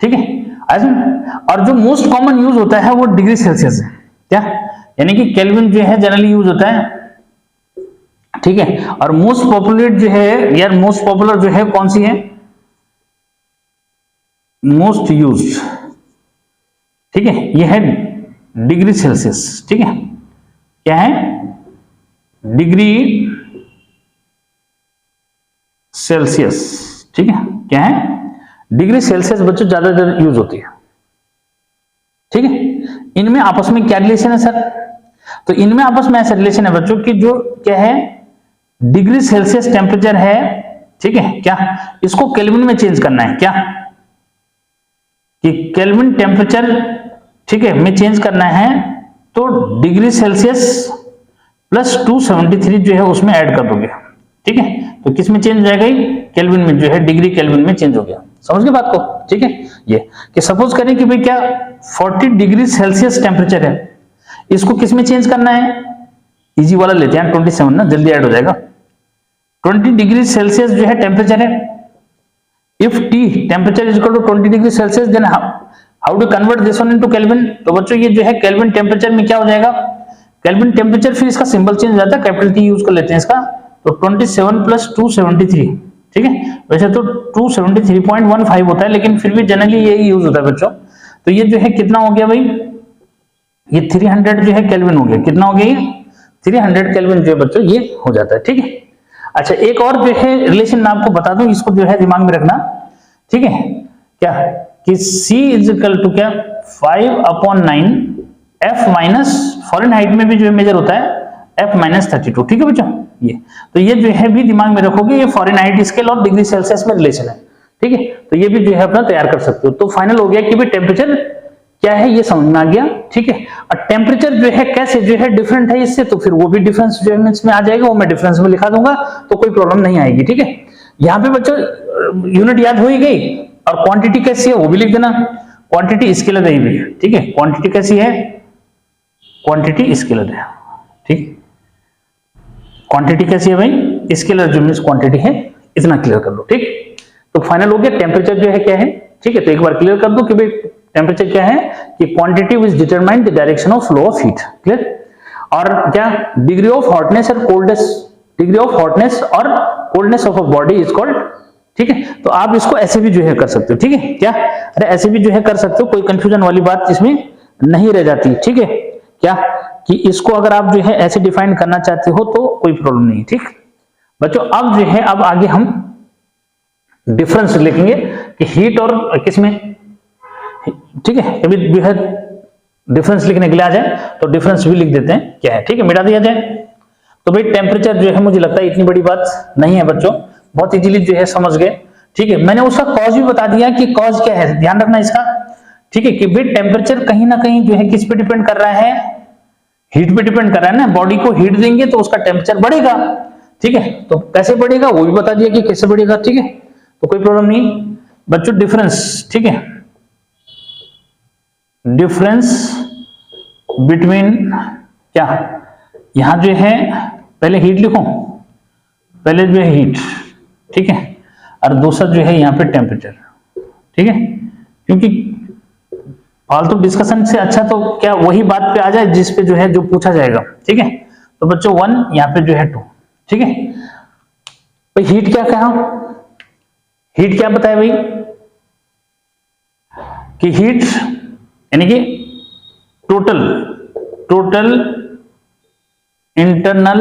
ठीक है, और जो मोस्ट कॉमन यूज होता है वो डिग्री सेल्सियस है। क्या, यानी कि केल्विन जो है जनरली यूज होता है। ठीक है, और मोस्ट पॉपुलर जो है, यार मोस्ट पॉपुलर जो है कौन सी है, मोस्ट यूज्ड, ठीक है, ये है डिग्री सेल्सियस। ठीक है, क्या है, डिग्री सेल्सियस। ठीक है, क्या है, डिग्री सेल्सियस बच्चों ज्यादातर यूज होती है। ठीक है, इनमें आपस में क्या रिलेशन है सर? तो इनमें आपस में ऐसा रिलेशन है बच्चों कि जो क्या है, डिग्री सेल्सियस टेम्परेचर है, ठीक है, क्या इसको केल्विन में चेंज करना है, क्या कि केल्विन टेम्परेचर, ठीक है, में चेंज करना है, तो डिग्री सेल्सियस प्लस 273 जो है उसमें ऐड कर दोगे। ठीक है, तो किस में चेंज हो जाएगा, केल्विन में जो है, डिग्री केल्विन में चेंज हो गया। समझ गए बात को? ठीक है, ये कि सपोज करें कि भाई क्या 40 डिग्री सेल्सियस टेम्परेचर है, इसको किस में चेंज करना है, इजी वाला लेते हैं 27 ना, जल्दी ऐड हो जाएगा। 20 डिग्री सेल्सियस जो है टेम्परेचर है, if T temperature is equal to 20 degree Celsius, then how to convert this one into kelvin. तो बच्चों ये जो है केल्विन टेम्परेचर में क्या हो जाएगा, केल्विन टेम्परेचर, फिर इसका सिंबल चेंज हो जाता है, कैपिटल टी यूज कर लेते हैं इसका, तो 27 प्लस 273 ठीक है। वैसे तो 273.15 होता है, लेकिन फिर भी जनरली यही यूज होता है बच्चों। तो ये जो है कितना हो गया भाई, ये 300 जो है केल्विन हो गया। कितना हो गया ये 300 केल्विन जो है बच्चों ये हो जाता है, ठीक है। अच्छा, एक और जो है रिलेशन मैं आपको बता दूं, इसको जो है दिमाग में रखना, ठीक है। क्या कि C इज इक्वल टू क्या 5/9 F माइनस, फॉरेन हाइट में भी जो है मेजर होता है F माइनस 32, ठीक है बच्चों। ये तो ये जो है भी दिमाग में रखोगे, ये फॉरेन हाइट स्केल और डिग्री सेल्सियस में रिलेशन है, ठीक है। तो ये भी जो है अपना तैयार कर सकते हो। तो फाइनल हो गया कि भाई टेम्परेचर क्या है ये समझ में आ गया, ठीक है। और टेम्परेचर जो है कैसे जो है डिफरेंट है इससे, तो फिर वो भी डिफरेंस जो है इसमें आ जाएगा, वो मैं डिफरेंस में लिखा दूंगा, तो कोई प्रॉब्लम नहीं आएगी, ठीक है। यहाँ पे बच्चों यूनिट याद हो ही गई, और क्वांटिटी कैसी है वो भी लिख देना। क्वांटिटी स्केलर है भी, ठीक है। क्वांटिटी कैसी है, क्वांटिटी स्केलर है, ठीक। क्वांटिटी कैसी है भाई, स्केलर जो मींस क्वांटिटी है, इतना क्लियर कर लो, ठीक। तो फाइनल हो गया टेम्परेचर जो है क्या है, ठीक है। तो एक बार क्लियर कर दो कि भाई टेम्परेचर क्या है, कि quantity which determine the direction of flow of heat, clear. और क्या डिग्री ऑफ हॉटनेस और कोल्डनेस, डिग्री ऑफ हॉटनेस और coldness of a body is called, ठीक है। तो आप इसको ऐसे भी जो है कर सकते हो, ठीक है। क्या अरे ऐसे भी जो है कर सकते हो, कोई कंफ्यूजन वाली बात इसमें नहीं रह जाती, ठीक है। क्या कि इसको अगर आप जो है ऐसे डिफाइन करना चाहते हो तो कोई प्रॉब्लम नहीं, ठीक बच्चों। अब जो है अब आगे हम डिफरेंस लिखेंगे कि हीट और किसमें, ठीक है। कभी जो है डिफरेंस लिखने के लिए आ जाए तो डिफरेंस भी लिख देते हैं क्या है, ठीक है, मिटा दिया जाए। तो भाई टेम्परेचर जो है मुझे लगता है इतनी बड़ी बात नहीं है बच्चों, बहुत इजीली जो है समझ गए, ठीक है। मैंने उसका कॉज भी बता दिया कि कॉज क्या है, ध्यान रखना इसका, ठीक है। कि भाई टेम्परेचर कहीं ना कहीं जो है किस पे डिपेंड कर रहा है, हीट पे डिपेंड कर रहा है ना। बॉडी को हीट देंगे तो उसका टेम्परेचर बढ़ेगा, ठीक है। तो कैसे बढ़ेगा वो भी बता दिया कि कैसे बढ़ेगा, ठीक है। तो कोई प्रॉब्लम नहीं बच्चों। डिफरेंस, ठीक है, डिफरेंस बिटवीन क्या, यहां जो है पहले हीट लिखो, पहले जो है हीट, ठीक है, और दूसरा जो है यहाँ पे टेम्परेचर, ठीक है। क्योंकि फालतू डिस्कशन से अच्छा तो क्या वही बात पे आ जाए जिस पे जो है जो पूछा जाएगा, ठीक है। तो बच्चों 1 यहाँ पे जो है 2, ठीक है। भाई हीट क्या कहा, हीट क्या बताया भाई कि हीट यानी कि total internal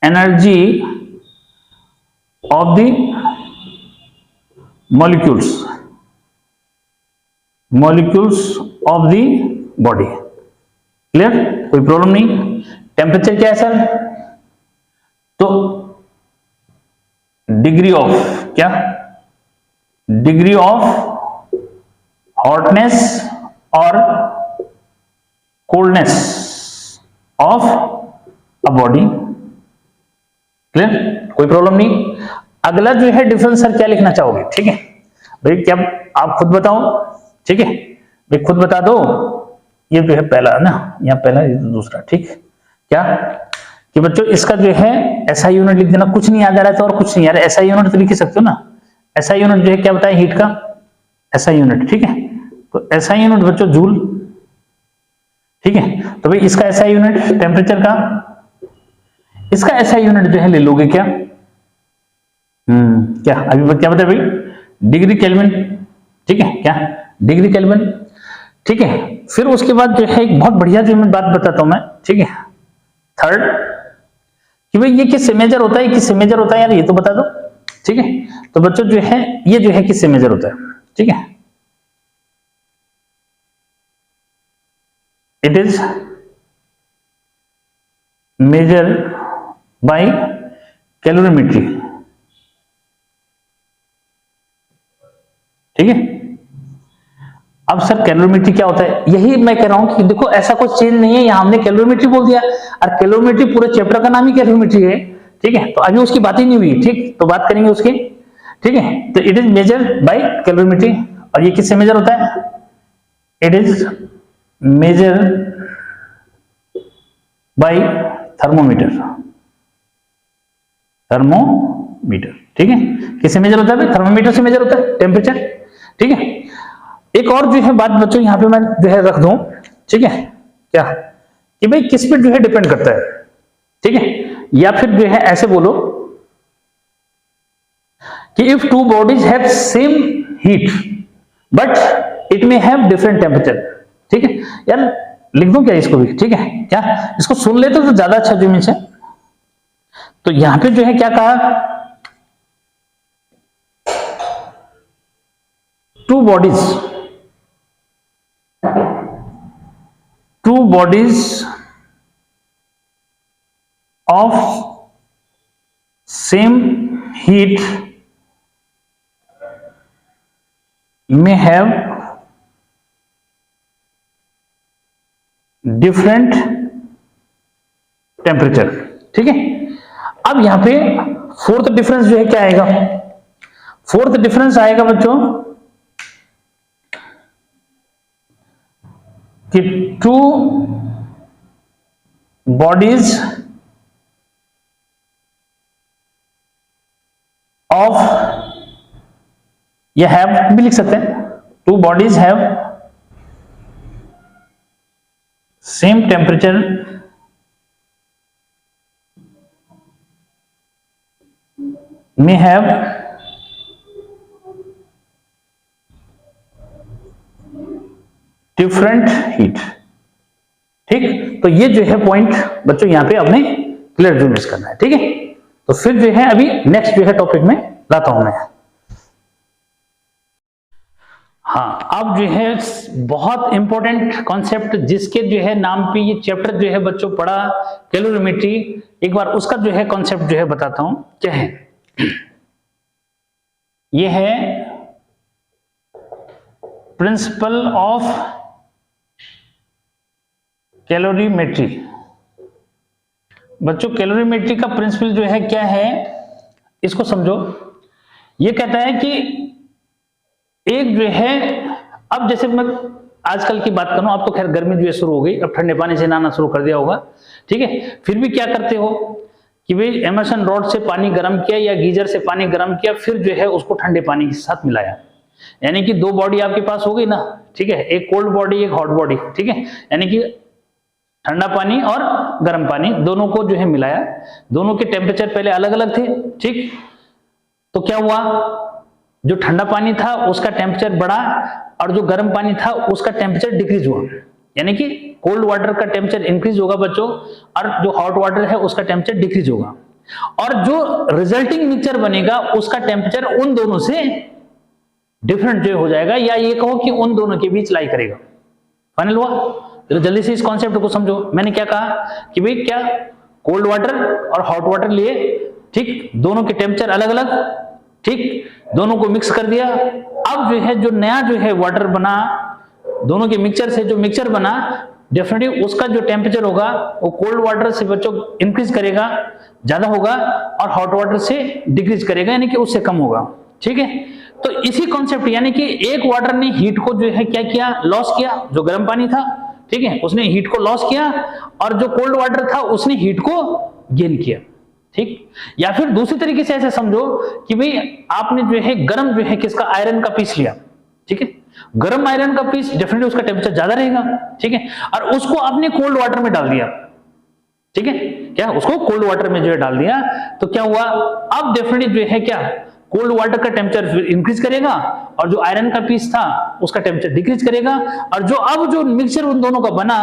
energy of the molecules of the body, clear, कोई प्रॉब्लम नहीं। टेम्परेचर क्या है सर, तो डिग्री ऑफ क्या, डिग्री ऑफ हॉटनेस और coldness of a body, clear, कोई प्रॉब्लम नहीं। अगला जो है डिफरेंस सर क्या लिखना चाहोगे, ठीक है भाई, क्या आप खुद बताओ, ठीक है भाई, खुद बता दो। ये जो है पहला ना, यहाँ पहला, ये दूसरा, ठीक। क्या कि बच्चों इसका जो है एसआई यूनिट लिख देना, कुछ नहीं याद आ रहा है तो और कुछ नहीं यार, एसआई यूनिट तो लिख ही सकते हो ना। एसआई यूनिट जो है क्या बताया हीट का, एसआई यूनिट, ठीक है। तो एसआई यूनिट बच्चों जूल, ठीक है। तो भाई इसका एसआई यूनिट टेम्परेचर का, इसका एसआई यूनिट जो है ले लोगे क्या, क्या अभी क्या बताया भाई, डिग्री केल्विन, ठीक है, क्या डिग्री केल्विन, ठीक है। फिर उसके बाद जो है एक बहुत बढ़िया जो मैं बात बताता हूं मैं, ठीक है, थर्ड, कि भाई ये किससे मेजर होता है, किससे मेजर होता है यार, ये तो बता दो, ठीक है। तो बच्चों जो है ये जो है किससे मेजर होता है, ठीक है, it is measure by calorimetry, ठीक है। अब सर कैलोरीमेट्री क्या होता है, यही मैं कह रहा हूं कि देखो ऐसा कुछ चेंज नहीं है, यहां हमने कैलोरीमेट्री बोल दिया, और कैलोरीमेट्री पूरे चैप्टर का नाम ही कैलोरीमेट्री है, ठीक है। तो अभी उसकी बात ही नहीं हुई, ठीक, तो बात करेंगे उसकी, ठीक है। तो it is measure by calorimetry, और ये किससे मेजर होता है, it is measure by thermometer, ठीक है। किससे मेजर होता है, थर्मोमीटर से मेजर होता है टेम्परेचर, ठीक है। एक और जो है बात बच्चों यहां पे मैं जो है रख दूं, ठीक है, क्या कि भाई किस पे जो है डिपेंड करता है, ठीक है। या फिर जो है ऐसे बोलो कि if two bodies have same heat but it may have different temperature. ठीक है यार, लिख दूं क्या इसको भी? ठीक है, क्या इसको सुन लेते तो ज्यादा अच्छा जो मीन्स है। तो यहां पे जो है क्या कहा, two bodies of same heat may have different temperature। ठीक है, अब यहां पे फोर्थ डिफरेंस जो है क्या आएगा? फोर्थ डिफरेंस आएगा बच्चों कि टू बॉडीज ऑफ, ये हैव भी लिख सकते हैं, two bodies have same temperature may have different heat. ठीक, तो ये जो है पॉइंट बच्चों यहां पे अपने क्लियर जो मिस करना है। ठीक है, तो फिर जो है अभी नेक्स्ट जो है टॉपिक में लाता हूं मैं। हाँ, अब जो है बहुत इंपॉर्टेंट कॉन्सेप्ट जिसके जो है नाम पे ये चैप्टर जो है बच्चों पढ़ा, कैलोरीमेट्री, एक बार उसका जो है कॉन्सेप्ट जो है बताता हूं क्या है। ये है प्रिंसिपल ऑफ कैलोरीमेट्री। बच्चों कैलोरीमेट्री का प्रिंसिपल जो है क्या है, इसको समझो। ये कहता है कि एक जो है, अब जैसे मैं आजकल की बात करूं, अब तो खैर गर्मी जो है शुरू हो गई, अब ठंडे पानी से नहाना शुरू कर दिया होगा। ठीक है, फिर भी क्या करते हो कि भाई एमर्सन रॉड से पानी गर्म किया या गीजर से पानी गर्म किया, फिर जो है उसको ठंडे पानी के साथ मिलाया, यानी कि दो बॉडी आपके पास हो गई ना। ठीक है, एक कोल्ड बॉडी एक हॉट बॉडी। ठीक है, यानी कि ठंडा पानी और गर्म पानी दोनों को जो है मिलाया, दोनों के टेम्परेचर पहले अलग अलग थे। ठीक, तो क्या हुआ, जो ठंडा पानी था उसका टेम्परेचर बढ़ा और जो गर्म पानी था उसका टेम्परेचर डिक्रीज हुआ, यानी कि कोल्ड वाटर का टेम्परेचर इंक्रीज होगा बच्चों और जो हॉट वाटर है उसका टेम्परेचर डिक्रीज होगा, और जो रिजल्टिंग मिक्सचर बनेगा उसका टेम्परेचर उन दोनों से डिफरेंट जो हो जाएगा, या ये कहो कि उन दोनों के बीच लाई करेगा। फाइनल हुआ? तो जल्दी से इस कॉन्सेप्ट को समझो। मैंने क्या कहा कि भाई क्या कोल्ड वाटर और हॉट वाटर लिए, ठीक, दोनों के टेम्परेचर अलग अलग, ठीक, दोनों को मिक्स कर दिया। अब जो है जो नया जो है वाटर बना, दोनों के मिक्सचर से जो मिक्सचर बना, डेफिनेटली उसका जो टेम्परेचर होगा वो कोल्ड वाटर से बच्चों इंक्रीज करेगा, ज्यादा होगा, और हॉट वाटर से डिक्रीज करेगा, यानी कि उससे कम होगा। ठीक है, तो इसी कॉन्सेप्ट, यानी कि एक वाटर ने हीट को जो है क्या किया, लॉस किया, जो गर्म पानी था, ठीक है, उसने हीट को लॉस किया, और जो कोल्ड वाटर था उसने हीट को गेन किया। ठीक, या फिर दूसरी तरीके से ऐसे समझो कि भाई आपने जो है गर्म जो है किसका, आयरन का पीस लिया। ठीक है, गर्म आयरन का पीस डेफिनेटली उसका टेम्परेचर ज्यादा रहेगा। ठीक है, और उसको आपने कोल्ड वाटर में डाल दिया। ठीक है, क्या उसको कोल्ड वाटर में जो है डाल दिया, तो क्या हुआ, अब डेफिनेटली जो है क्या, कोल्ड वाटर का टेम्परेचर इंक्रीज करेगा और जो आयरन का पीस था उसका टेम्परेचर डिक्रीज करेगा, और जो अब जो मिक्सचर उन दोनों का बना,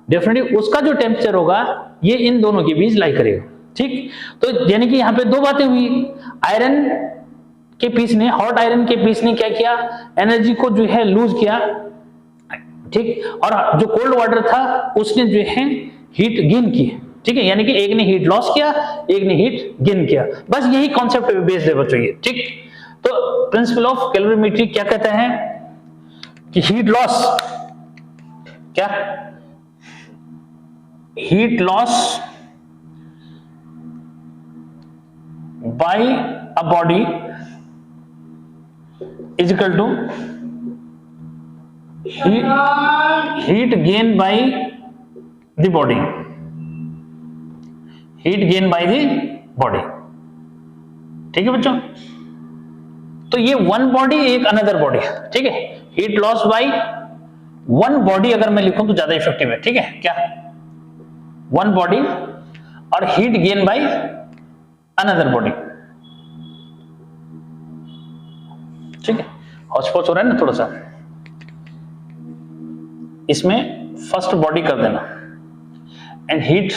डेफिनेटली उसका जो टेम्परेचर होगा ये इन दोनों के बीच लाई करेगा। ठीक, तो यानी कि यहां पे दो बातें हुई, आयरन के पीस ने, हॉट आयरन के पीस ने क्या किया, एनर्जी को जो है लूज किया। ठीक, और जो कोल्ड वाटर था उसने जो है हीट गेन की। ठीक है, यानी कि एक ने हीट लॉस किया, एक ने हीट गेन किया। बस यही कॉन्सेप्ट पे बेस्ड है बच्चों ये। ठीक, तो प्रिंसिपल ऑफ कैलोरीमेट्री क्या कहता है कि हीट लॉस, क्या heat loss by a body is equal to heat gain by the body, heat gain by the body। ठीक है बच्चों, तो ये वन बॉडी एक अनदर बॉडी। ठीक है, heat loss by one body अगर मैं लिखूं तो ज्यादा इफेक्टिव है। ठीक है, क्या वन बॉडी और heat gain by another body. हौच-पौच हो रहा है ना थोड़ा सा, इसमें फर्स्ट बॉडी कर देना and heat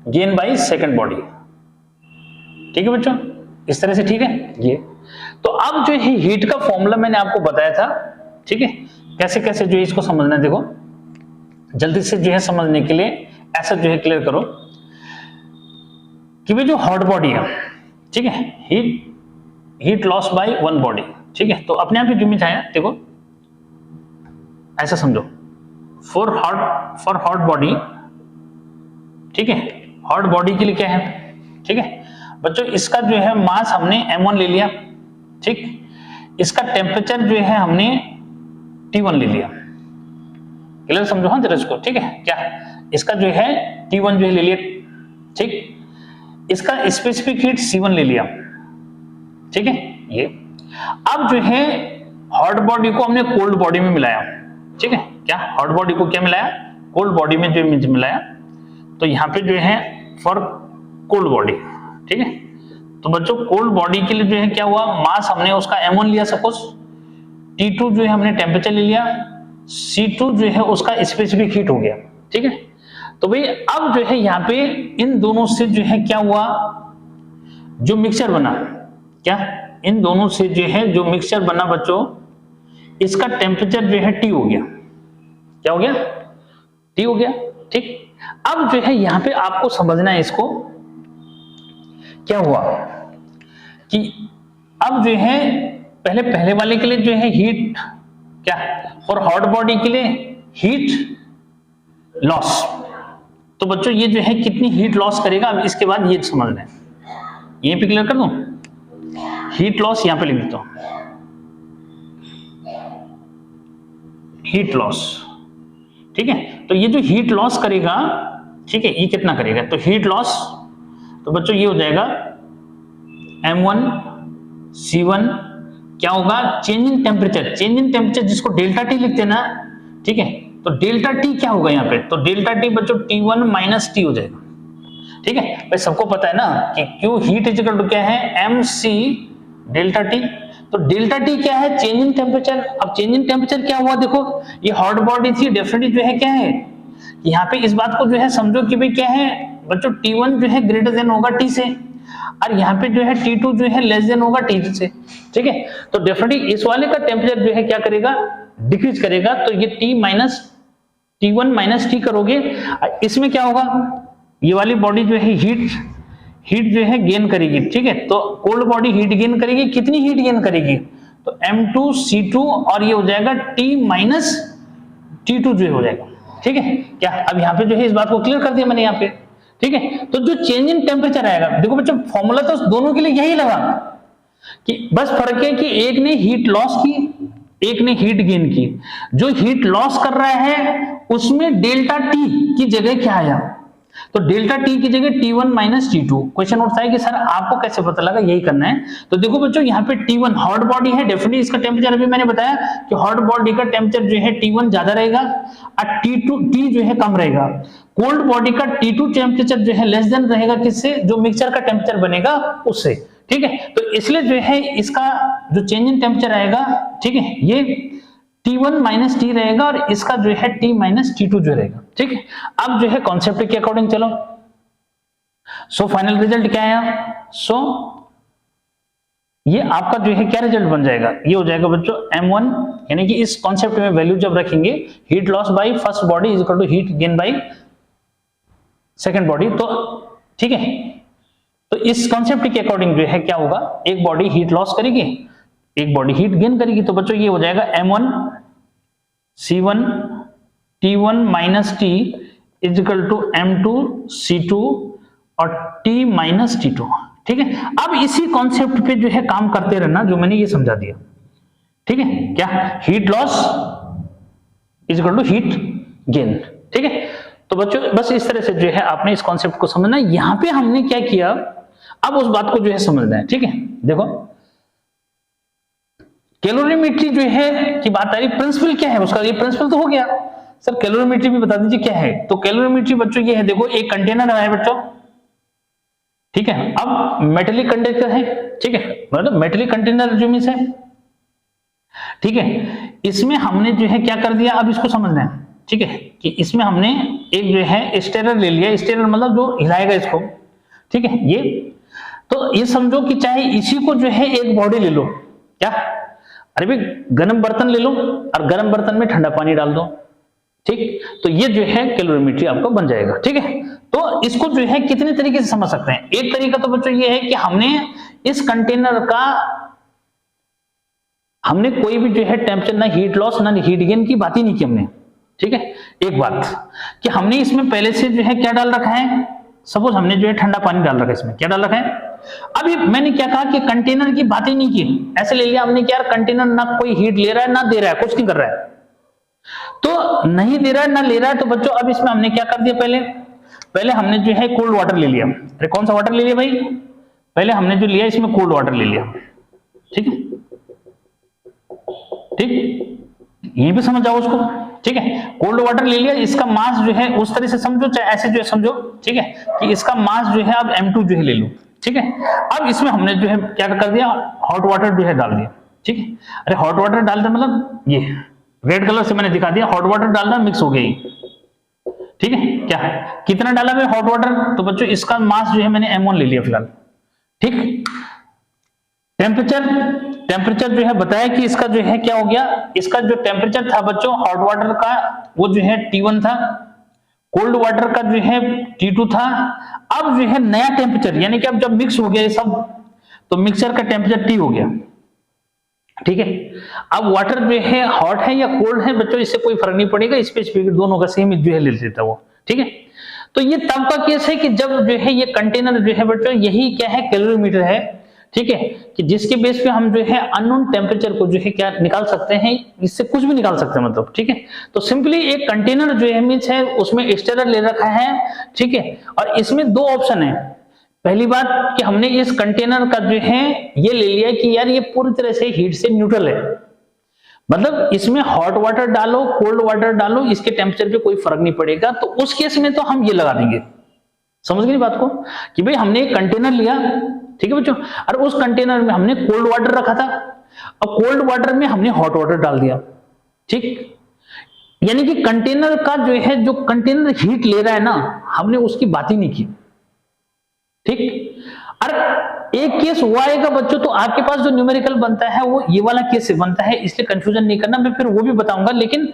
gain by second body. ठीक है बच्चों, इस तरह से। ठीक है, ये तो अब जो है हीट का फॉर्मूला मैंने आपको बताया था। ठीक है, कैसे कैसे जो है इसको समझना है। देखो जल्दी से जो है समझने के लिए ऐसा जो है क्लियर करो कि भाई जो हॉट बॉडी है, ठीक है, heat loss by one body. ठीक है, तो अपने आप ही जो आया, देखो ऐसा समझो, फॉर हॉट बॉडी, ठीक है, हॉट बॉडी के लिए क्या है, ठीक है बच्चों, इसका जो है मास हमने m1 ले लिया, ठीक, इसका टेम्परेचर जो है हमने T1 ले लिया। क्लियर समझो हाँ जरा इसको। ठीक है, क्या इसका जो है T1 जो है ले लिया, ठीक, इसका स्पेसिफिक हीट C1 ले लिया। ठीक है, ये अब जो है हॉट बॉडी को हमने कोल्ड बॉडी में मिलाया। ठीक है, क्या हॉट बॉडी को क्या मिलाया, कोल्ड बॉडी में जो मिलाया, तो यहां पे जो है फॉर कोल्ड बॉडी। ठीक है, तो बच्चों कोल्ड बॉडी के लिए जो है क्या हुआ, मास हमने उसका m1 लिया सपोज, T2 जो है हमने टेम्परेचर ले लिया, C2 जो है उसका स्पेसिफिक हीट हो गया। ठीक है, तो भाई अब जो है यहाँ पे इन दोनों से जो है क्या हुआ, जो मिक्सचर बना, क्या इन दोनों से जो है जो मिक्सचर बना बच्चों, इसका टेम्परेचर जो है T हो गया। क्या हो गया, T हो गया। ठीक, अब जो है यहां पे आपको समझना है इसको, क्या हुआ कि अब जो है पहले वाले के लिए जो है हीट क्या, और हॉट बॉडी के लिए हीट लॉस, तो बच्चों ये जो है कितनी हीट लॉस करेगा, अब इसके बाद ये समझना है। यहीं पे क्लियर कर दूं, हीट लॉस यहां पे लिख देता हूं, हीट लॉस। ठीक है, तो ये जो हीट लॉस करेगा, ठीक है, ये कितना करेगा, तो हीट लॉस, तो बच्चों ये हो जाएगा m1 C1, क्या होगा, चेंज इन टेम्परेचर जिसको डेल्टा टी लिखते हैं ना। ठीक है, तो डेल्टा टी क्या होगा यहाँ पे, तो डेल्टा टी बच्चों T1 माइनस टी हो जाएगा। ठीक है भाई, सबको पता है ना कि Q हीट इक्वल टू क्या है, mc डेल्टा टी, तो डेल्टा टी क्या है, चेंज इन टेम्परेचर। अब चेंज इन टेम्परेचर क्या हुआ, देखो ये हॉट बॉडी थी, डेफिनेटली जो है क्या है, यहाँ पे इस बात को जो है समझो कि भाई क्या है बच्चों, T1 जो है ग्रेटर देन होगा T से, और यहाँ पे जो है T2 जो है लेस देन होगा T से। ठीक है, तो डेफिनेटली इस वाले का टेम्परेचर जो है क्या करेगा, डिक्रीज करेगा, तो ये T1 माइनस टी करोगे, इसमें क्या होगा, ये वाली बॉडी जो है हीट जो है गेन करेगी। ठीक है, तो कोल्ड बॉडी हीट गेन करेगी, कितनी हीट गेन करेगी, तो M2 C2 और ये हो जाएगा T माइनस T2 जो हो जाएगा। ठीक है, क्या अब यहाँ पे जो है इस बात को क्लियर कर दिया मैंने यहाँ पे। ठीक है, तो जो चेंज इन टेम्परेचर आएगा, देखो बच्चों फॉर्मूला तो दोनों के लिए यही लगा कि बस फर्क है कि एक ने हीट लॉस की, एक ने हीट गेन की। जो हीट लॉस कर रहा है उसमें डेल्टा टी की जगह क्या आया, तो डेल्टा टी की जगह T1 माइनस T2। क्वेश्चन उठता है कि सर आपको कैसे पता लगा, यही करना है। तो देखो बच्चों यहाँ पे T1 हॉट बॉडी है, डेफिनेटली इसका टेम्परेचर अभी मैंने बताया कि हॉट बॉडी का टेम्परेचर जो है T1 ज्यादा रहेगा और T जो है कम रहेगा। कोल्ड बॉडी का T2 टेम्परेचर जो है लेस देन रहेगा, किससे, जो मिक्सचर का टेम्परेचर बनेगा उससे। ठीक है, तो इसलिए जो है इसका जो चेंज इन टेम्परेचर आएगा, ठीक है, ये T1 माइनस टी रहेगा और इसका जो है T माइनस T2 जो रहेगा। ठीक है, अब जो है कॉन्सेप्ट के अकॉर्डिंग चलो, सो फाइनल रिजल्ट क्या आया, सो ये आपका जो है क्या रिजल्ट बन जाएगा, ये हो जाएगा बच्चों M1, यानी कि इस कॉन्सेप्ट में वैल्यू जब रखेंगे, heat loss by first body is equal to heat gain by second body. तो ठीक है, तो इस कॉन्सेप्ट के अकॉर्डिंग जो है क्या होगा, एक बॉडी हीट लॉस करेगी, एक बॉडी हीट गेन करेगी, तो बच्चों ये हो जाएगा M1 C1 T1 minus T is equal to M2 C2 और T माइनस T2। ठीक है, अब इसी कॉन्सेप्ट पे जो है काम करते रहना, जो मैंने ये समझा दिया। ठीक है, क्या heat loss is equal to heat gain. ठीक है, तो बच्चों बस इस तरह से जो है आपने इस कॉन्सेप्ट को समझना। यहां पे हमने क्या किया, अब उस बात को जो है समझना है। ठीक है, देखो कैलोरीमेट्री जो है की बात आ रही, प्रिंसिपल क्या है उसका, ये प्रिंसिपल तो हो गया। सर कैलोरीमेट्री भी बता दीजिए क्या है, तो कैलोरीमेट्री बच्चों ये है, देखो एक कंटेनर है बच्चों, ठीक है, अब मेटेलिक कंटेनर है, ठीक है, मतलब मेटेलिक कंटेनर जो मीन्स है, ठीक है। इसमें हमने जो है क्या कर दिया, अब इसको समझना है, ठीक है, कि इसमें हमने एक जो है स्टेरर ले लिया, स्टेरर मतलब जो हिलाएगा इसको, ठीक है। ये तो ये समझो कि चाहे इसी को जो है एक बॉडी ले लो, क्या, अरे भाई गर्म बर्तन ले लो और गर्म बर्तन में ठंडा पानी डाल दो, ठीक, तो ये जो है कैलोरीमेट्री आपको बन जाएगा, ठीक है। तो इसको जो है कितने तरीके से समझ सकते हैं। एक तरीका तो बच्चों ये है कि हमने कोई भी जो है टेम्परेचर, ना हीट लॉस ना हीट गेन की बात ही नहीं की हमने, ठीक है। एक बात कि हमने इसमें पहले से जो है क्या डाल रखा है, सपोज हमने जो है ठंडा पानी डाल रखा है, इसमें क्या डाल रखा है। अभी मैंने क्या कहा कि कंटेनर की बात ही नहीं की, ऐसे ले लिया हमने कि यार कंटेनर ना कोई हीट ले रहा है ना दे रहा है, कुछ नहीं कर रहा है, तो नहीं दे रहा है ना ले रहा है, तो बच्चों अब इसमें हमने क्या कर दिया, पहले हमने जो है कोल्ड वाटर ले लिया। अरे कौन सा वाटर ले लिया भाई, पहले हमने जो लिया इसमें कोल्ड वाटर ले लिया, ठीक है, ठीक, यहीं पे समझ जाओ उसको, ठीक है। कोल्ड वाटर ले लिया, इसका मास जो है उस तरह से समझो, चाहे ऐसे जो है समझो, ठीक है, कि इसका मास जो है अब M2 जो है ले लो, ठीक है। अब इसमें हमने जो है क्या कर दिया, हॉट वाटर जो है डाल दिया, ठीक है। अरे हॉट वाटर डाल दिया मतलब ये रेड कलर से मैंने दिखा दिया, हॉट वाटर डालना मिक्स हो गई, ठीक है। क्या कितना डाला भाई हॉट वाटर, तो बच्चों इसका मास जो है मैंने M1 ले लिया फिलहाल, ठीक। टेम्परेचर जो है बताया कि इसका जो है क्या हो गया, इसका जो टेम्परेचर था बच्चों हॉट वाटर का वो जो है T1 था, कोल्ड वाटर का जो है T2 था। अब जो है नया टेम्परेचर, यानी कि अब जब मिक्स हो गया ये सब, तो मिक्सचर का टेम्परेचर T हो गया, ठीक है। अब वाटर जो है हॉट है या कोल्ड है बच्चों, इससे कोई फर्क नहीं पड़ेगा, स्पेसिफिक दोनों का सेम जो है ले लेता वो, ठीक है। तो ये तब का केस है कि जब जो है ये कंटेनर जो है बच्चों, यही क्या है, कैलोरीमीटर है, ठीक है, कि जिसके बेस पे हम जो है अननोन टेम्परेचर को जो है क्या निकाल सकते हैं, इससे कुछ भी निकाल सकते हैं मतलब, ठीक है। तो सिंपली एक कंटेनर जो है मींस है उसमें स्टेरर ले रखा है, ठीक है, और इसमें दो ऑप्शन है। पहली बात कि हमने इस कंटेनर का जो है ये ले लिया कि यार ये पूरी तरह से हीट से न्यूट्रल है, मतलब इसमें हॉट वाटर डालो कोल्ड वाटर डालो इसके टेम्परेचर पे कोई फर्क नहीं पड़ेगा, तो उस केस में तो हम ये लगा देंगे। समझ गए बात को, कि भाई हमने एक कंटेनर लिया, ठीक है बच्चों, और उस कंटेनर में हमने कोल्ड वाटर रखा था, और कोल्ड वाटर में हमने हॉट वाटर डाल दिया, ठीक, यानी कि कंटेनर का जो है, जो कंटेनर हीट ले रहा है ना, हमने उसकी बात ही नहीं की, ठीक। और एक केस हुआ आएगा बच्चों, तो आपके पास जो न्यूमेरिकल बनता है वो ये वाला केस से बनता है, इसलिए कंफ्यूजन नहीं करना, मैं फिर वो भी बताऊंगा, लेकिन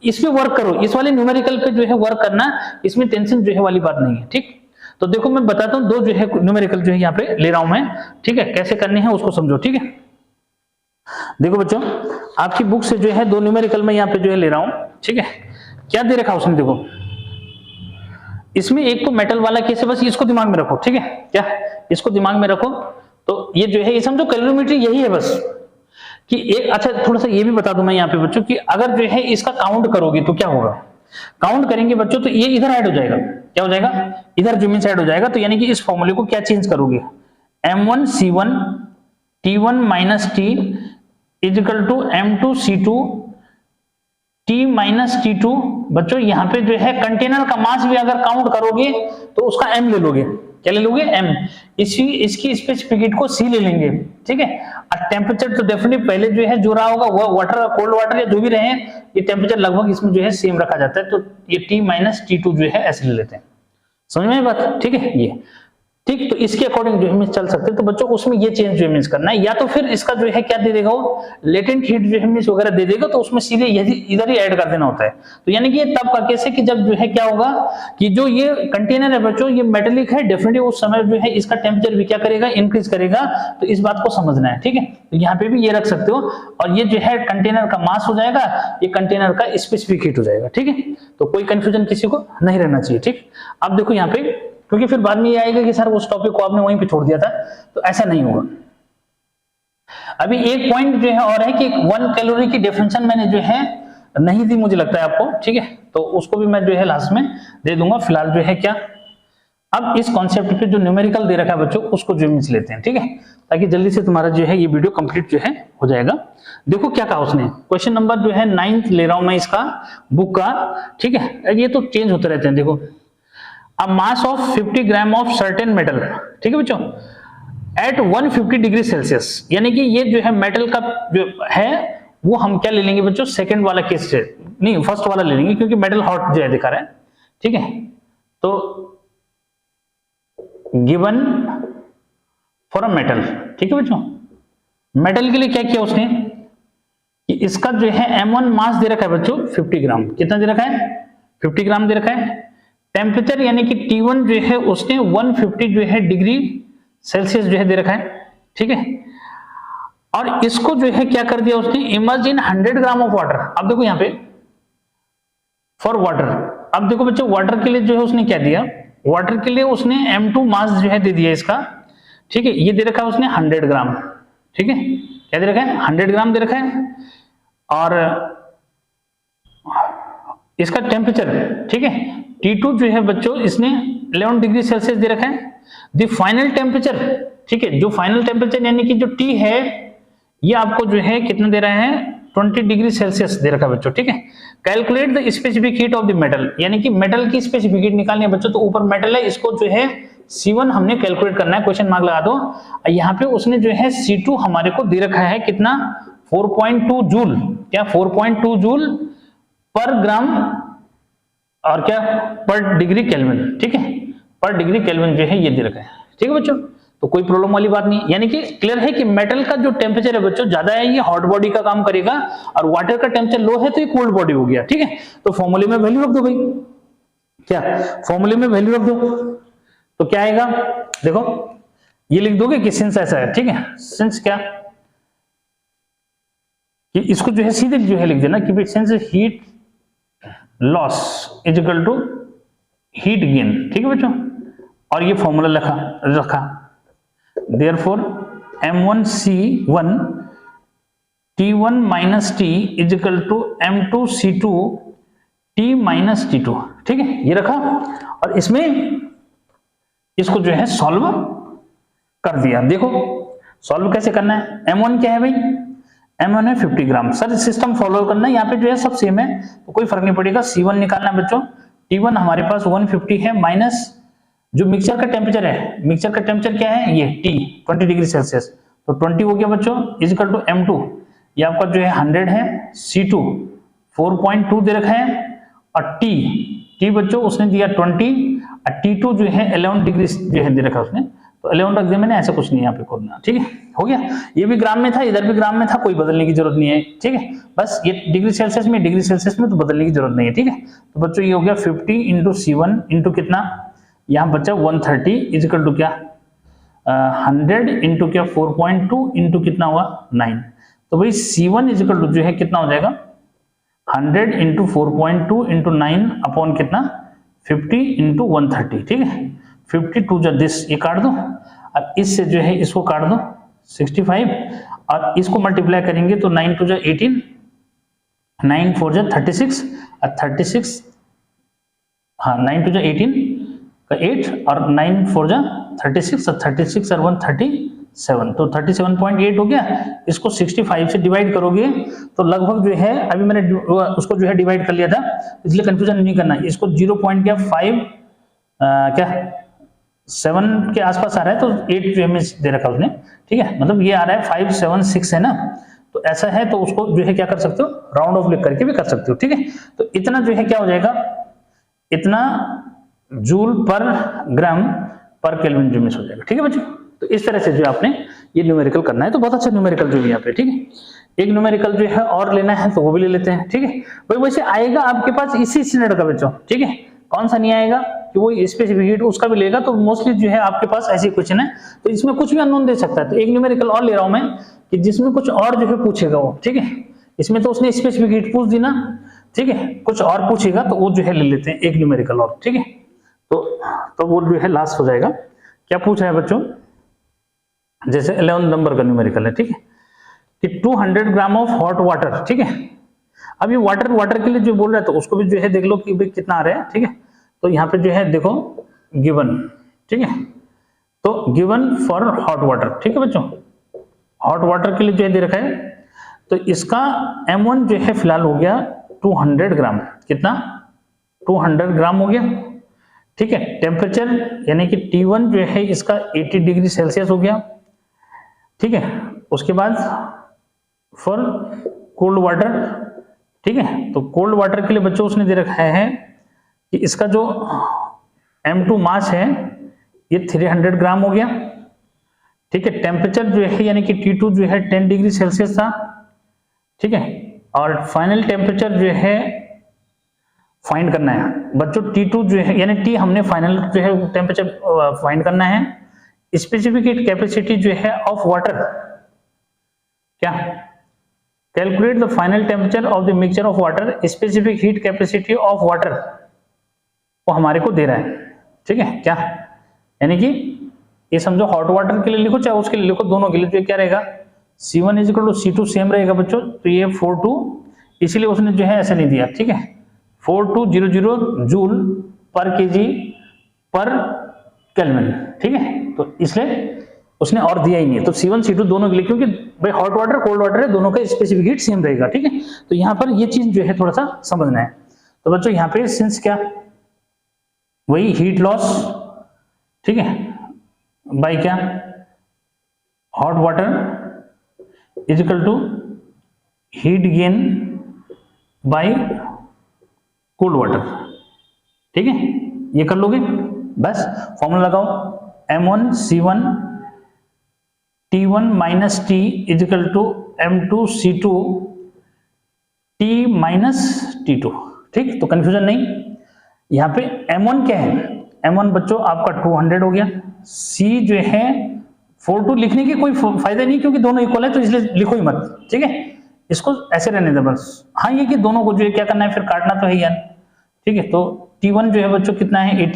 इसमें वर्क करो, इस वाले न्यूमेरिकल पे जो है वर्क करना, इसमें टेंशन जो है वाली बात नहीं है, ठीक। तो देखो मैं बताता हूं, दो जो है न्यूमेरिकल जो है यहाँ पे ले रहा हूं मैं, ठीक है, कैसे करने हैं उसको समझो, ठीक है। देखो बच्चों आपकी बुक से जो है दो न्यूमेरिकल में यहाँ पे जो है ले रहा हूं, ठीक है। क्या दे रखा उसने, देखो इसमें एक तो मेटल वाला केस है, बस इसको दिमाग में रखो, ठीक है, क्या इसको दिमाग में रखो। तो ये जो है ये समझो कैलोरीमेट्री यही है बस, कि एक, अच्छा थोड़ा सा ये भी बता दूं मैं यहाँ पे बच्चों कि अगर जो है इसका काउंट करोगे तो क्या होगा, काउंट करेंगे बच्चों तो ये इधर ऐड हो जाएगा, क्या हो जाएगा, इधर जो मीन्स ऐड हो जाएगा, तो यानी कि इस फॉर्मूले को क्या चेंज करोगे, M1 C1 T1 minus T is equal to M2 C2 T minus T2। बच्चों यहाँ पे जो है कंटेनर का मास भी अगर काउंट करोगे तो उसका M ले लोगे, क्या ले लोगे, M, इसकी स्पेसिफिक को C ले लेंगे, ठीक है। और टेम्परेचर तो डेफिनेटली पहले जो है जो रहा होगा वो वाटर कोल्ड वाटर या जो भी रहे, ये टेम्परेचर लगभग इसमें जो है सेम रखा जाता है, तो ये T माइनस T2 जो है ऐसे ले लेते हैं। समझ में बात, ठीक है, ये ठीक, तो इसके अकॉर्डिंग जो है चल सकते हैं। तो बच्चों उसमें ये चेंज जो है करना है, या तो फिर इसका जो है क्या दे देगा वो लेटेंट हीट जो है वगैरह दे देगा, तो उसमें सीधे इधर ही ऐड कर देना होता है। तो यानी कि ये तब का केस है कि जब जो है क्या होगा कि जो ये कंटेनर है बच्चों ये मेटेलिक है, डेफिनेटली उस समय जो है इसका टेम्परेचर भी क्या करेगा, इंक्रीज करेगा, तो इस बात को समझना है, ठीक है। तो यहाँ पे भी ये रख सकते हो, और ये जो है कंटेनर का मास हो जाएगा, ये कंटेनर का स्पेसिफिक हीट हो जाएगा, ठीक है। तो कोई कंफ्यूजन किसी को नहीं रहना चाहिए, ठीक। अब देखो यहाँ पे, क्योंकि फिर बाद में ये आएगा कि सर उस टॉपिक को आपने वहीं पे छोड़ दिया था, तो ऐसा नहीं होगा। अभी एक पॉइंट जो है और है कि 1 कैलोरी की डेफिनेशन मैंने जो है नहीं दी, मुझे लगता है आपको, ठीक है, तो उसको भी मैं जो है लास्ट में दे दूंगा। फिलहाल जो है क्या, अब इस कॉन्सेप्ट पे जो न्यूमेरिकल दे रखा है बच्चों उसको जो मिस लेते हैं, ठीक है, ताकि जल्दी से तुम्हारा जो है ये वीडियो कंप्लीट जो है हो जाएगा। देखो क्या कहा उसने, क्वेश्चन नंबर जो है 9th ले रहा हूं मैं इसका बुक का, ठीक है, ये तो चेंज होते रहते हैं। देखो a mass of 50 gram of certain metal, ठीक है बच्चों, at 150 डिग्री सेल्सियस, यानी कि ये जो है मेटल का जो है वो हम क्या ले लेंगे बच्चों, सेकंड वाला केस से नहीं, फर्स्ट वाला ले लेंगे, क्योंकि मेटल हॉट जो है दिखा रहा है, ठीक है। तो गिवन फॉर अ मेटल, ठीक है बच्चों, मेटल के लिए क्या किया उसने कि इसका जो है M1 मास दे रखा है बच्चों 50 ग्राम, कितना दे रखा है 50 ग्राम दे रखा है। टेम्परेचर यानी कि T1 जो है उसने 150 जो है डिग्री सेल्सियस जो है दे रखा है, ठीक है। और इसको जो है क्या कर दिया उसने, emerge in 100 gram of water. अब देखो यहाँ पे फॉर वाटर, अब देखो बच्चों वाटर के लिए जो है उसने क्या दिया, वाटर के लिए उसने M2 मास जो है दे दिया इसका, ठीक है। ये दे रखा है उसने 100 ग्राम, ठीक है, क्या दे रखा है 100 ग्राम दे रखा है। और इसका टेम्परेचर, ठीक है, T2 जो है बच्चों इसने 11 डिग्री सेल्सियस दे रखा है। द फाइनल टेम्परेचर, ठीक है, जो फाइनल टेम्परेचर यानी कि जो T है ये आपको जो है कितना दे रहा है 20 डिग्री सेल्सियस दे रखा है बच्चों, ठीक है। Calculate the specific heat of the metal, यानी कि मेटल की स्पेसिफिक हीट निकालनी है बच्चों। तो ऊपर मेटल है, इसको जो है C1 हमने कैलकुलेट करना है, क्वेश्चन मार्क लगा दो। यहाँ पे उसने जो है C2 हमारे को दे रखा है कितना 4.2 जूल, क्या 4.2 जूल पर ग्राम और क्या पर डिग्री केल्विन, ठीक है, पर डिग्री केल्विन जो है ये दे रखा है, ठीक है बच्चों। तो कोई प्रॉब्लम वाली बात नहीं, यानी कि क्लियर है कि मेटल का जो टेम्परेचर है बच्चों ज्यादा है ये हॉट बॉडी का काम करेगा, और वाटर का टेम्परेचर लो है तो ये कोल्ड बॉडी हो गया, ठीक है। तो फॉर्मूले में वैल्यू रख दो भाई, क्या फॉर्मूले में वैल्यू रख दो, तो क्या आएगा देखो, ये लिख दोगे कि सिंस ऐसा है, ठीक है, सिंस क्या कि इसको जो है सीधे जो है लिख देना कि भाई since heat loss is equal to heat gain, ठीक है बच्चों। और ये फॉर्मूला रखा therefore M1C1 T1 minus T is equal to M2C2 T minus T2, ठीक है, ये रखा। और इसमें इसको जो है सॉल्व कर दिया। देखो सॉल्व कैसे करना है, M1 क्या है भाई, M1 है 50 ग्राम। सर सिस्टम फॉलो करना है, यहाँ पे जो है सब सेम है तो कोई फर्क नहीं पड़ेगा। C1 निकालना है बच्चों, T1 हमारे पास 150 है माइनस जो मिक्सचर का टेम्परेचर है, मिक्सचर का टेम्परेचर क्या है ये T 20 डिग्री सेल्सियस, तो 20 हो गया बच्चों इज इक्वल टू M2, ये आपका जो है 100 है, C2 4.2 दे रखा है, और T बच्चों उसने दिया 20, और T2 जो है 11 डिग्री जो है दे रखा उसने, तो 11 रख दिया मैंने, ऐसा कुछ नहीं यहाँ पे करना, ठीक है, हो गया। ये भी ग्राम में था, इधर भी ग्राम में था, कोई बदलने की जरूरत नहीं है, ठीक है, बस ये डिग्री सेल्सियस में तो बदलने की जरूरत नहीं है, ठीक है। तो बच्चों ये हो गया 50 इंटू C1 इंटू कितना, यहाँ बच्चा 130 इज इक्वल टू क्या 100 इंटू क्या 4.2 इंटू कितना हुआ 9, तो भाई C1 इज इक्वल टू जो है कितना हो जाएगा 100 इंटू 4.2 इंटू 9 अपॉन कितना 50 इंटू 130, ठीक है। 52 जो दिस ये काट दो, और इससे जो है इसको काट दो 65, और इसको मल्टीप्लाई करेंगे तो 9 टू जो 18, 9 4 जो 36, और 36 हाँ 9 टू जो 18 8, और 9 4 जा 36, और 36 और 1 37, तो 37.8 हो गया। इसको 65 से डिवाइड करोगे तो लगभग जो है, अभी मैंने उसको जो है डिवाइड कर लिया था इसलिए कंफ्यूजन नहीं करना, इसको 0.5 क्या 7 के आसपास आ रहा है, तो 8 जो है दे रखा उसने, ठीक है, मतलब ये आ रहा है 576 है ना, तो ऐसा है तो उसको जो है क्या कर सकते हो राउंड ऑफ लिख करके भी कर सकते हो, ठीक है। तो इतना जो है क्या हो जाएगा, इतना जूल पर ग्राम पर केल्विन जो मिस हो जाएगा, ठीक है बच्चों। तो इस तरह से जो आपने ये न्यूमेरिकल करना है, तो बहुत अच्छा न्यूमेरिकल जो है यहाँ पे, ठीक है। एक न्यूमेरिकल जो है और लेना है तो वो भी ले लेते हैं, ठीक है। वही वैसे आएगा आपके पास इसी स्टैंडर्ड का बच्चों, ठीक है, कौन सा नहीं आएगा कि वो स्पेसिफिक हीट उसका भी लेगा, तो मोस्टली जो है आपके पास ऐसे क्वेश्चन है, तो इसमें कुछ भी अननोन दे सकता है। तो एक न्यूमेरिकल और ले रहा हूं मैं कि जिसमें कुछ और जो है पूछेगा वो, ठीक है। इसमें तो उसने स्पेसिफिक हीट पूछ दी ना, ठीक है, कुछ और पूछेगा तो वो जो है ले लेते हैं एक न्यूमेरिकल और, ठीक है। तो वो जो है लास्ट हो जाएगा। क्या पूछ रहा है बच्चों, जैसे 11 नंबर का न्यूमेरिकल है, ठीक है, कि 200 ग्राम ऑफ हॉट वाटर, ठीक है। अब ये वाटर के लिए जो बोल रहा है तो उसको भी जो है देख लो कि भाई कितना आ रहा है, ठीक है। तो यहाँ पे जो है देखो गिवन, ठीक है, तो गिवन फॉर हॉट वाटर, ठीक है बच्चों, हॉट वाटर के लिए जो है दे रखा है, तो इसका M1 जो है फिलहाल हो गया 200 ग्राम, कितना 200 ग्राम हो गया, ठीक है। टेम्परेचर यानी कि T1 जो है इसका 80 डिग्री सेल्सियस हो गया, ठीक है। उसके बाद फॉर कोल्ड वाटर, ठीक है। तो कोल्ड वाटर के लिए बच्चों उसने दे रखा है कि इसका जो M2 मास है ये 300 ग्राम हो गया, ठीक है। टेम्परेचर जो है यानी कि T2 जो है 10 डिग्री सेल्सियस था, ठीक है। और फाइनल टेम्परेचर जो है फाइंड करना है बच्चों। T2 जो है यानी T हमने फाइनल जो है टेम्परेचर फाइंड करना है। स्पेसिफिक हीट कैपेसिटी जो है ऑफ वाटर, क्या, calculate the final temperature of the mixture of water, specific heat capacity of water वो हमारे को दे रहा है, ठीक है। क्या यानी कि ये समझो हॉट वाटर के लिए लिखो चाहे उसके लिए लिखो, दोनों के लिए तो क्या रहेगा C1 is equal to C2 same रहेगा बच्चों। तो ये 42, इसीलिए उसने जो है ऐसे नहीं दिया, ठीक है। 4200 जूल पर केजी पर केल्विन, ठीक है। तो इसलिए उसने और दिया ही नहीं है। तो C1 C2 दोनों के लिए, क्योंकि भाई हॉट वाटर कोल्ड वाटर है, दोनों का स्पेसिफिक हीट सेम रहेगा, ठीक है। तो यहाँ पर ये चीज जो है थोड़ा सा समझना है। तो बच्चों यहाँ पे सिंस क्या, वही हीट लॉस, ठीक है, बाय क्या, hot water is equal to heat gain by cold water, ठीक है। ये कर लोगे, बस फॉर्मूला लगाओ M1 C1 T1 minus T is equal to M2 C2 T minus T2, ठीक। तो कंफ्यूजन नहीं। यहाँ पे M1 क्या है, M1 बच्चों आपका 200 हो गया। C जो है 42 लिखने की कोई फायदा नहीं क्योंकि दोनों इक्वल है, तो इसलिए लिखो ही मत, ठीक है। इसको ऐसे रहने दे बस। हाँ ये कि दोनों को जो है क्या करना है, फिर काटना तो है यार, ठीक है। तो T1 जो है बच्चों कितना है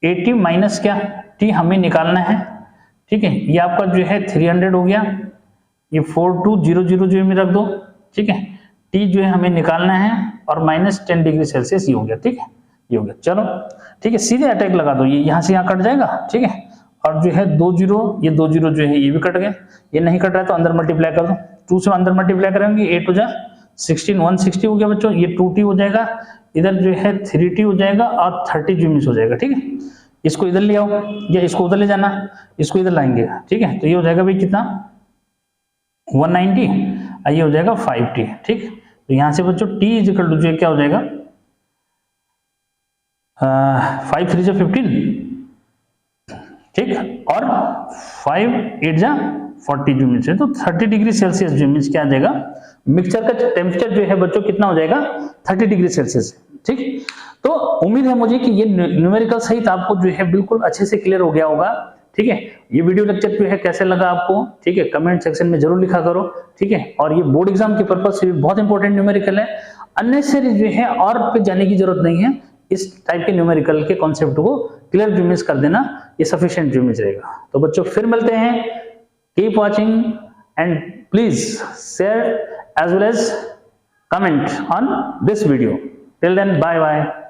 80 माइनस क्या T हमें निकालना है, ठीक है। ये आपका जो है 300 हो गया, ये 4200 जो है रख दो, ठीक है। T जो है हमें निकालना है और माइनस 10 डिग्री सेल्सियस ये हो गया, ठीक है। ये हो गया, चलो ठीक है। सीधे अटैक लगा दो, ये यहाँ से यहाँ कट जाएगा, ठीक है। और जो है 2 0, ये 2 0 जो है ये भी कट गए, ये नहीं कट रहा है तो अंदर मल्टीप्लाई कर दो, 2 से अंदर मल्टीप्लाई करेंगे 8 हो जाए 16, 160 हो गया बच्चों। ये 2T हो जाएगा, इधर जो है 3T हो जाएगा और 30 जो मिस हो जाएगा, ठीक है। इसको इधर ले आओ या इसको उधर ले जाना, इसको इधर लाएंगे, ठीक है। तो ये हो जाएगा भाई कितना 190, ये हो जाएगा 5T, ठीक। तो यहाँ से बच्चों T इज इक्वल टू जो क्या हो जाएगा 5 3 15, ठीक। और 5 8 40 जो मीन्स है, तो 30 डिग्री सेल्सियस जो मीन्स क्या आ जाएगा, मिक्सचर का टेम्परेचर जो है बच्चों कितना हो जाएगा 30 डिग्री सेल्सियस, ठीक। तो उम्मीद है मुझे कि ये न्यूमेरिकल सहित आपको जो है बिल्कुल अच्छे से क्लियर हो गया होगा, ठीक है। ये वीडियो लेक्चर जो है कैसे लगा आपको, ठीक है, कमेंट सेक्शन में जरूर लिखा करो, ठीक है। और ये बोर्ड एग्जाम के पर्पज से भी बहुत इंपॉर्टेंट न्यूमेरिकल है, अननेसेसरी जो है और पे जाने की जरूरत नहीं है। इस टाइप के न्यूमेरिकल के कॉन्सेप्ट को क्लियर जो मिस कर देना, ये सफिशिएंट जो मिस रहेगा। तो बच्चों फिर मिलते हैं, keep watching and please share as well as comment on this video. Till then, bye bye.